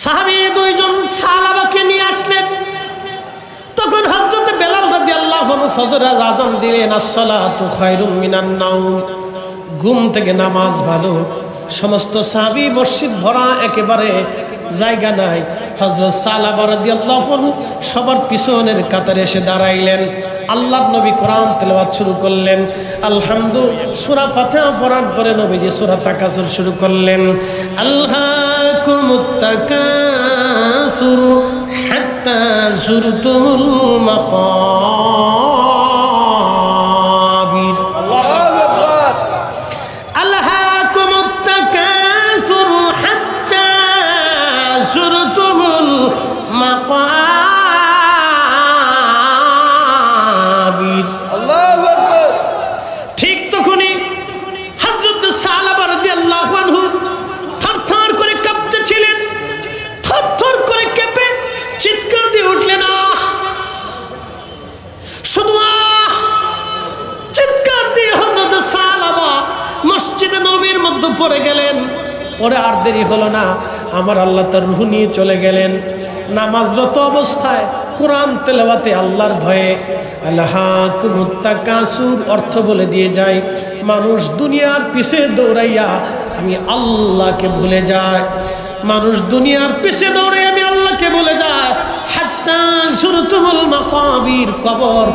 সাহাবী 2 জন সাহাবাকে নিয়ে আসলেন। তখন হযরত বেলাল রাদিয়াল্লাহু আনহু ফজরের আযান দিলেন, আসসালাতু খায়রুম মিনান নাওম, ঘুম থেকে নামাজ ভালো। সমস্ত সাহাবী মসজিদ ভরা, একেবারে জায়গা নাই। হযরত সালাবা রাদিয়াল্লাহু আনহু সবার পিছনের কাতারে এসে দাঁড়াইলেন। আল্লাহর নবী কোরআন তেলাওয়াত শুরু করলেন। আলহামদুলিল্লাহ সূরা ফাতিহা পড়ার পরে নবীজি সূরা তাকাসুর শুরু করলেন। আলহাকুমুত তাকাসুর হাত্তা যুরতুমুল মাকাবির। আল্লাহু আকবার। আলহাকুমুত তাকাসুর হাত্তা যুরতুমুল মাকাবির। আল্লাহু আকবার। ঠিক তখনই হযরত সালাবা রাদিয়াল্লাহু আনহু থরথর করে কাঁপতেছিলেন। থরথর করে কেঁপে চিৎকার দিয়ে উঠলেন, আহ! শুধু আহ! চিৎকার দিয়ে হযরত সালাবা মসজিদে নবীর মধ্যে পড়ে গেলেন। পরে আর দেরি হলো না, আমার আল্লাহ তার রূহ নিয়ে চলে গেলেন। নামাজরত অবস্থায় কোরআন তেলাওয়াতে আল্লাহর ভয়ে। আলহাকুমুত তাকাসুর অর্থ বলে দিয়ে যায়, মানুষ দুনিয়ার পিছে দৌড়াইয়া আমি আল্লাহকে ভুলে যায়। মানুষ দুনিয়ার পিছে দৌড়ে আমি আল্লাহকে ভুলে যায়। হাত্তা যুরতুমুল মাকাবির, কবর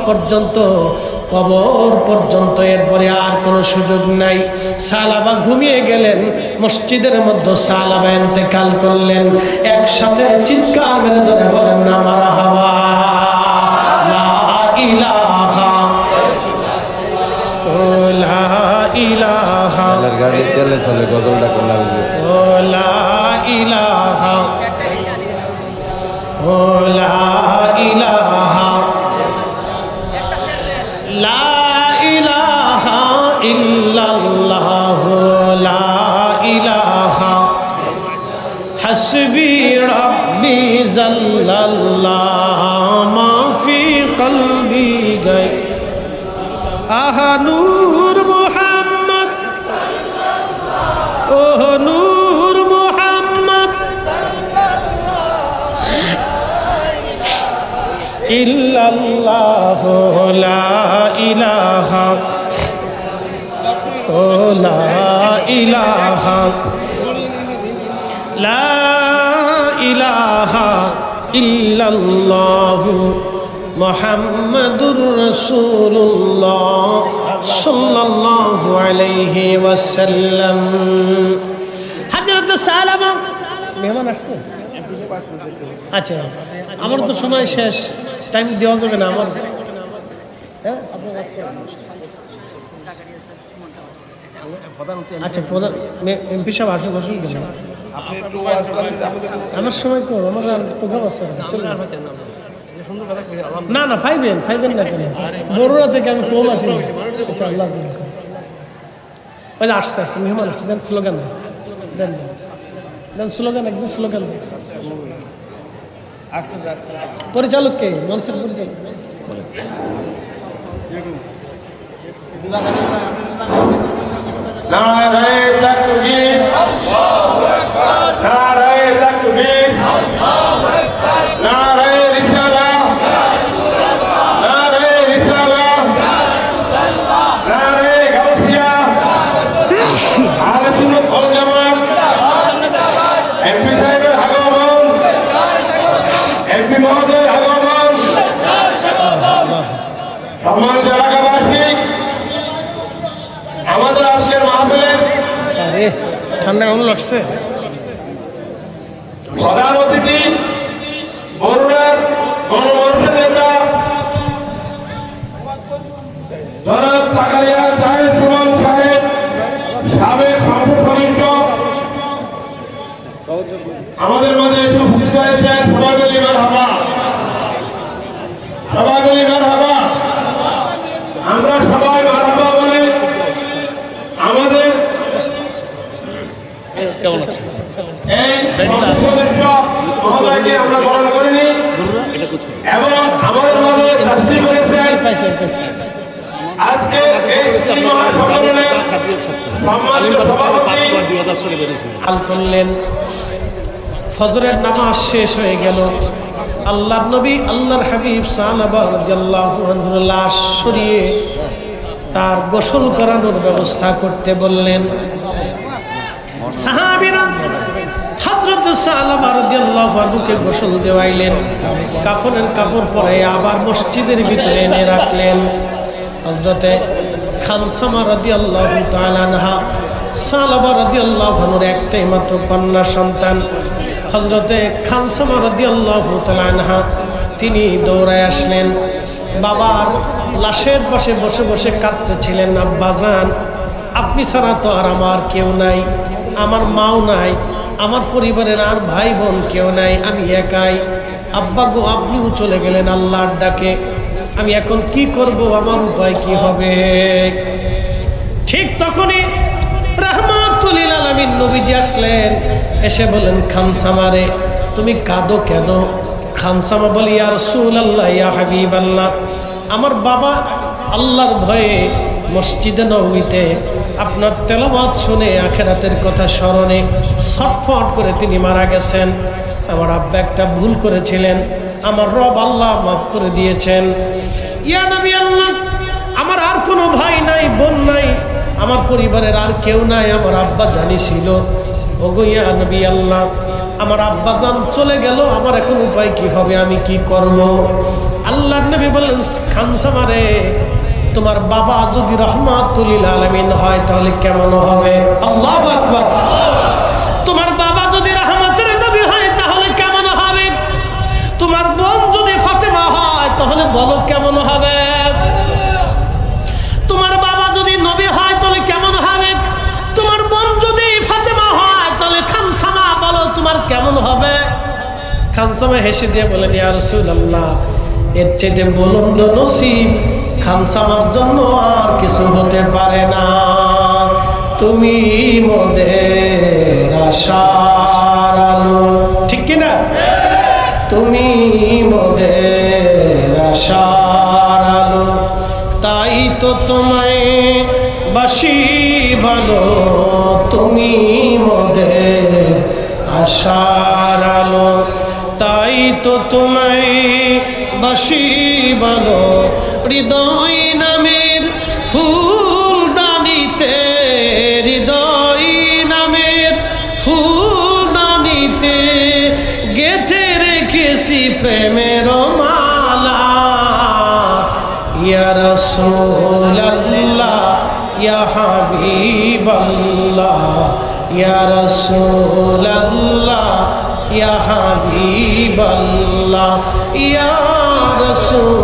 পর্যন্ত, এরপরে আর কোনো সুযোগ নাই। সালাবা ঘুমিয়ে গেলেন। মসজিদের মধ্যে সালাবা ইন্তেকাল করলেন। একসাথে চিৎকার মেরে জোরে বলেন না মারহাবা, লা ইলাহা লা ইলাহা গেলে চলে, গজলটা করলাম। ও লা ইলাহা ও লা ইলাহা লা ইলাহা ইল্লাল্লাহ লা ইলাহা হাসবি রাব্বি জাল্লাল্লাহ মা ফি কলবি গায় আহা নূর মুহাম্মদ ও নূর মুহাম্মদ ইল্লাল্লাহ লা ইলাহা ও লা ইলাহা লা ইলাহা ইল্লাল্লাহ মুহাম্মাদুর রাসূলুল্লাহ সাল্লাল্লাহু আলাইহি ওয়াসাল্লাম। হযরত সালামা মেহমান আসছে? আচ্ছা, আমার তো সময় শেষ, টাইম দেওয়া যাবে না আমার। আচ্ছা, প্রধান এমপি সাহেব আসুক, অসুবিধা নেই। আমার সময় কম, আমার প্রোগ্রাম আছে। না না, ফাইবেন না কেন, বড়রা থেকে আমি কম আসি। আচ্ছা, আল্লাহ আসছে আসছে, মেহমান আসছে। দেন স্লোগান, দেন দেন স্লোগান, একজন স্লোগান দেন। পরিচালক কে? মঞ্চের পরিচালক। নারায়ে তাকবীর, আল্লাহু আকবার, নারায়ে তাকবীর, আল্লাহু আকবার, নারায়ে রিসালাহ, ইয়া রাসূলুল্লাহ, নারায়ে রিসালাহ, ইয়া রাসূলুল্লাহ, নারায়ে গাউসিয়া, ইয়া রাসূলুল্লাহ, আহলে সুন্নাত ওয়াল জামাত, জিন্দাবাদ, এমপি সাহেবের আগমন, এমপি মহোদয়ের আগমন, সম্মানিত এলাকাবাসী, আমাদের আজকের মাহফিলের ঠান্ডা কেমন লাগছে? প্রধান অতিথি বরুণার গণমানুষের নেতা জনাব তাকালিয়া জাহিদ সুমন সাহেব, সাবেক সংসদ সদস্য, আমাদের মাঝে এসে উপস্থিত হয়েছেন। সবাই বলি মারহাবা, সবাই বলি মারহাবা। আমরা সবাই মারহাবা বলে আমাদের কেমন আছে? এই সদস্য মহোদয়কে আমরা বরণ করিনি এবং আমাদের মাঝে শাস্তি করেছেন আজকে এই সম্মেলনের সম্মানিত সভাপতি করলেন। ফজরের নামাজ শেষ হয়ে গেল। আল্লাহর নবী আল্লাহর হাবিব সাহাবা রাদিয়াল্লাহু আনহুর লাশ সরিয়ে তার গোসল করানোর ব্যবস্থা করতে বললেন। সাহাবীরা হযরত সাহাবা রাদিয়াল্লাহু আনহুকে গোসল দেওয়াইলেন, কাফনের কাপড় পরাই আবার মসজিদের ভিতরে এনে রাখলেন। হযরতে খানসামা রাদিয়াল্লাহু তাআলা আনহা, সাহাবা রাদিয়াল্লাহু আনহুর একটাই মাত্র কন্যা সন্তান। হযরতে খানসামা রাদিয়াল্লাহু তাআলা আনহা তিনি দৌড়ায় আসলেন, বাবার লাশের পাশে বসে বসে কাঁদতেছিলেন। আব্বাজান, আপনি ছাড়া তো আর আমার কেউ নাই, আমার মাও নাই, আমার পরিবারের আর ভাই বোন কেউ নাই, আমি একাই। আব্বা গো, আপনিও চলে গেলেন আল্লাহর ডাকে, আমি এখন কি করব, আমার উপায় কি হবে? ঠিক তখনই রাহমাতুল লিল আলামিন নবীজি আসলেন, এসে বলেন, খানসামারে তুমি কাঁদো কেন? খানসামা বলি, ইয়া রাসূলুল্লাহ, ইয়া হাবিবাল্লাহ, আমার বাবা আল্লাহর ভয়ে মসজিদে নববীতে আপনার তেলাওয়াত শুনে আখিরাতের কথা স্মরণে ছটফট করে তিনি মারা গেছেন। আমার আব্বা একটা ভুল করেছিলেন, আমার রব আল্লাহ মাফ করে দিয়েছেন। ইয়া নবী আল্লাহ, আমার আর কোনো ভাই নাই, বোন নাই, আমার পরিবারের আর কেউ নাই, আমার আব্বা জানি ছিল। ওগো ইয়া নবী আল্লাহ, আমার আব্বা জান চলে গেল, আমার এখন উপায় কি হবে, আমি কি করব? আল্লাহর নবী বললেন, খানসামারে তোমার বাবা যদি রাহমাতুল লিল আলামিন হয় তাহলে কেমন হবে? আল্লাহু আকবার। তোমার বাবা যদি রাহমাতের নবী হয় তাহলে কেমন হবে? তোমার বোন যদি ফাতেমা হয় তাহলে বলো কেমন হবে? তোমার বাবা যদি নবী হয় তাহলে কেমন হবে? তোমার বোন খানসামা হেসে দিয়ে বলেন, ইয়া রাসূলুল্লাহ, এর চেয়ে বুলন্দ নসিব খানসামার জন্য আর কিছু হতে পারে না। তুমি মোদের আশার আলো, ঠিক কিনা? তুমি মোদের আশার আলো, তাই তো তোমায় বাসি ভালো। তুমি মোদের আশার আলো, তাই তো তোমায় বাসি ভালো। হৃদয় নামের ফুলদানিতে, হৃদয় নামের ফুলদানিতে গেঁথে রেখেছি প্রেমের মালা। ইয়া রাসূলুল্লাহ, ইয়া হাবিবাল্লাহ, ইয়া রাসূলুল্লাহ, ইয়া হাবিবাল্লাহ, ইয়া রাসূলুল্লাহ।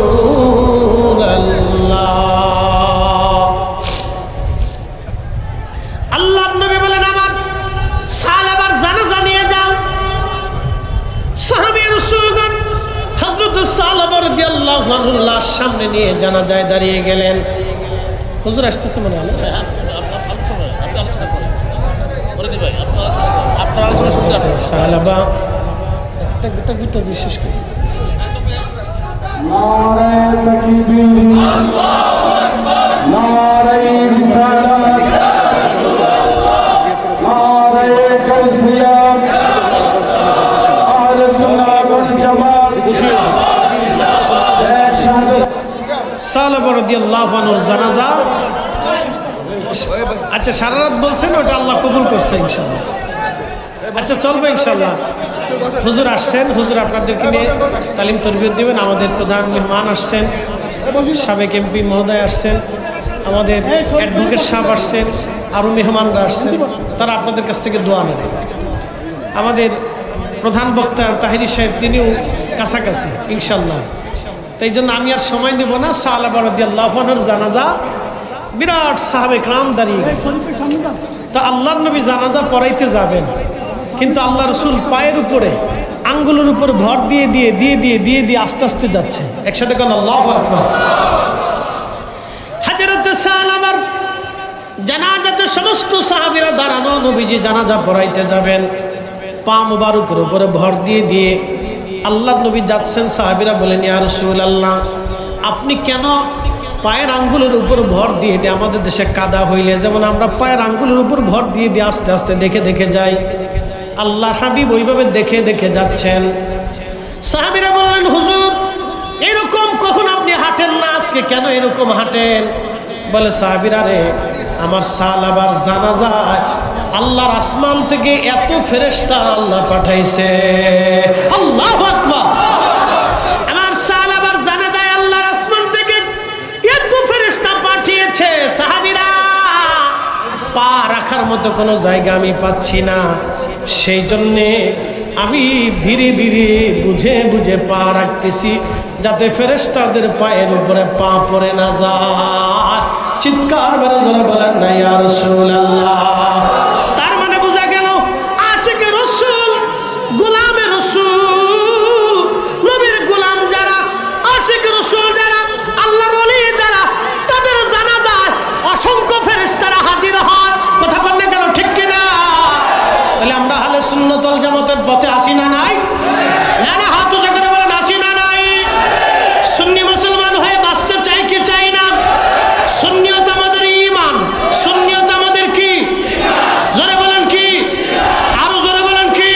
আল্লাহর নবী বলেন, আমার সাহাবার জানাজা নিয়ে যাও। সাহাবী রাসূলগণ হযরত সাহাবা রাদিয়াল্লাহু আনহুর লাশ সামনে নিয়ে জানাজায় দাঁড়িয়ে গেলেন। হুজুর আসতেছে মনে হয়। সাহাবা তাকবীরটা বিশেষ করে নারে তাকবীর, আল্লাহু আকবার, নারে রিসালাত, ইয়া রাসূলুল্লাহ, নারে কাসিয়াত, আহলে সুন্নাত ওয়াল জামাত, সাহাবা রাদিয়াল্লাহু আনহুর জানাজা। আচ্ছা, সারা রাত বলছেন, ওটা আল্লাহ কবুল করছে ইনশাআল্লাহ। আচ্ছা, চলবে ইনশাআল্লাহ। হুজুর আসছেন, হুজুর আপনাদেরকে নিয়ে তালিম তরবিয়ত দিবেন। আমাদের প্রধান মেহমান আসছেন, সাবেক এমপি মহোদয় আসছেন, আমাদের অ্যাডভোকেট সাহেব আসছেন, আরও মেহমানরা আসছেন। তারা আপনাদের কাছ থেকে দোয়া নেবেন। আমাদের প্রধান বক্তা তাহিরি সাহেব, তিনিও কাছাকাছি ইনশাআল্লাহ। তাই জন্য আমি আর সময় নেব না। সাহাবা রাদিয়াল্লাহু আনহুর জানাজা, বিরাট সাহাবে کرام দাঁড়িয়ে তা আল্লাহর নবী জানাজা পড়াইতে যাবেন, কিন্তু আল্লাহ রসুল পায়ের উপরে আঙ্গুলের উপর ভর দিয়ে দিয়ে দিয়ে দিয়ে দিয়ে দিয়ে আস্তে আস্তে যাচ্ছে। একসাথে কোন আল্লাহু আকবার। হযরত সাহাবার জানাজাতে সমস্ত সাহাবীরা দাঁড়ানো, নবীজি জানাজা পড়াইতে যাবেন, পা মুবারকের উপরে ভর দিয়ে দিয়ে আল্লাহর নবী যাচ্ছেন। সাহাবীরা বলেন, ইয়া রাসূলুল্লাহ, আপনি কেন পায়ের আঙ্গুলের উপর ভর দিয়ে দিয়ে, আমাদের দেশে কাদা হইলে যেমন আমরা পায়ের আঙ্গুলের উপর ভর দিয়ে দিয়ে আস্তে আস্তে দেখে দেখে যাই, আল্লাহর হাবিব ওইভাবে দেখে দেখে যাচ্ছেন। সাহাবীরা বললেন, হুজুর, এরকম কখন আপনি হাঁটেন না, আজকে কেন এরকম হাঁটেন? বলে, সাহাবীরা রে, আমার সাহাবার জানাজায় আল্লাহর আসমান থেকে এত ফেরেশতা আল্লাহ পাঠাইছে। আল্লাহু আকবার। আমার সাহাবার জানাজায় আল্লাহর আসমান থেকে এত ফেরেশতা পাঠিয়েছে, সাহাবীরা পা রাখার মতো কোনো জায়গা আমি পাচ্ছি না। সেই জন্যে আমি ধীরে ধীরে বুঝে বুঝে পা রাখতেছি, যাতে ফেরেশতাদের পায়ের উপরে পা পড়ে না যায়। চিৎকার করে জোরে বলেন না, ইয়া রাসূলুল্লাহ। তার মানে বোঝা গেল, আশিকে রাসূল, গোলামে রাসূল, নবীর গোলাম যারা, আশিকে রাসূল যারা, আল্লাহর ওলি যারা, তাদের জানাজায় অসংখ্য ফেরেশতারা হাজির হয়। কথা বললে কেন, ঠিক কিনা? তাহলে আমরা আহলে সুন্নাত ওয়াল জামাতের পথে আসি না নাই? না না, হাত উঁচু করে বলেন, আসি না নাই? সুন্নি মুসলমান হয়ে বাঁচতে চাই কি চাই না? সুন্নিয়ত আমাদের ঈমান, সুন্নিয়ত আমাদের কি? জোরে বলেন কি? আরো জোরে বলেন কি?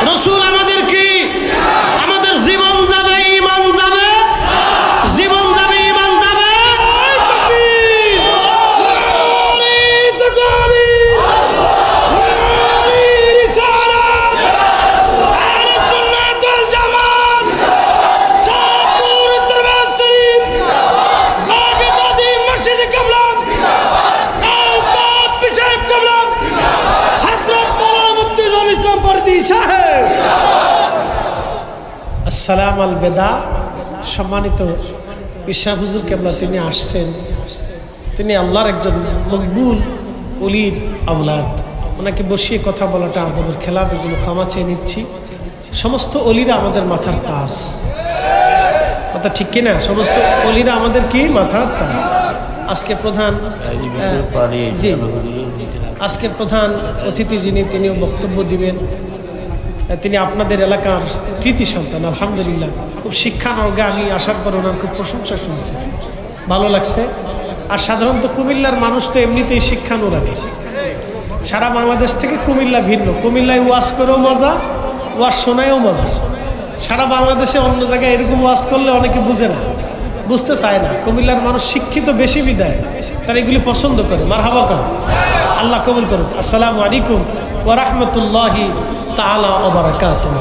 রাসূল আমাদের কি? আমাদের জীবন যাবে, ঈমান যাবে, জীবন যাবে, ঈমান যাবে। আসসালাম আল বেদা। সম্মানিত ইশা হুজুর কেবলা, তিনি আসছেন, তিনি আল্লাহর একজন মকবুল ওলির আওলাদ। ওনাকে বসিয়ে কথা বলাটা আদবের খেলাফ, এগুলো ক্ষমা চেয়ে নিচ্ছি। সমস্ত অলিরা আমাদের মাথার তাজ, কথা ঠিক কিনা? সমস্ত অলিরা আমাদের কি মাথার তাজ। আজকে প্রধান জি আজকের প্রধান অতিথি যিনি, তিনিও বক্তব্য দিবেন। তিনি আপনাদের এলাকার কৃতি সন্তান, আলহামদুলিল্লাহ। খুব শিক্ষানর্গে আমি আসার পর ওনার খুব প্রশংসা শুনছি, ভালো লাগছে। আর সাধারণত কুমিল্লার মানুষ তো এমনিতেই শিক্ষানুরাগী, সারা বাংলাদেশ থেকে কুমিল্লা ভিন্ন। কুমিল্লায় ওয়াজ করেও মজা, ওয়াজ শোনায়ও মজা। সারা বাংলাদেশে অন্য জায়গায় এরকম ওয়াজ করলে অনেকে বুঝে না, বুঝতে চায় না। কুমিল্লার মানুষ শিক্ষিত বেশি বিদায় তারা এগুলি পছন্দ করে। মারহাবা কর, আল্লাহ কবুল করুন। আসসালামু আলাইকুম ওয়া রাহমাতুল্লাহি তাআলা ওয়া বারাকাতুহু।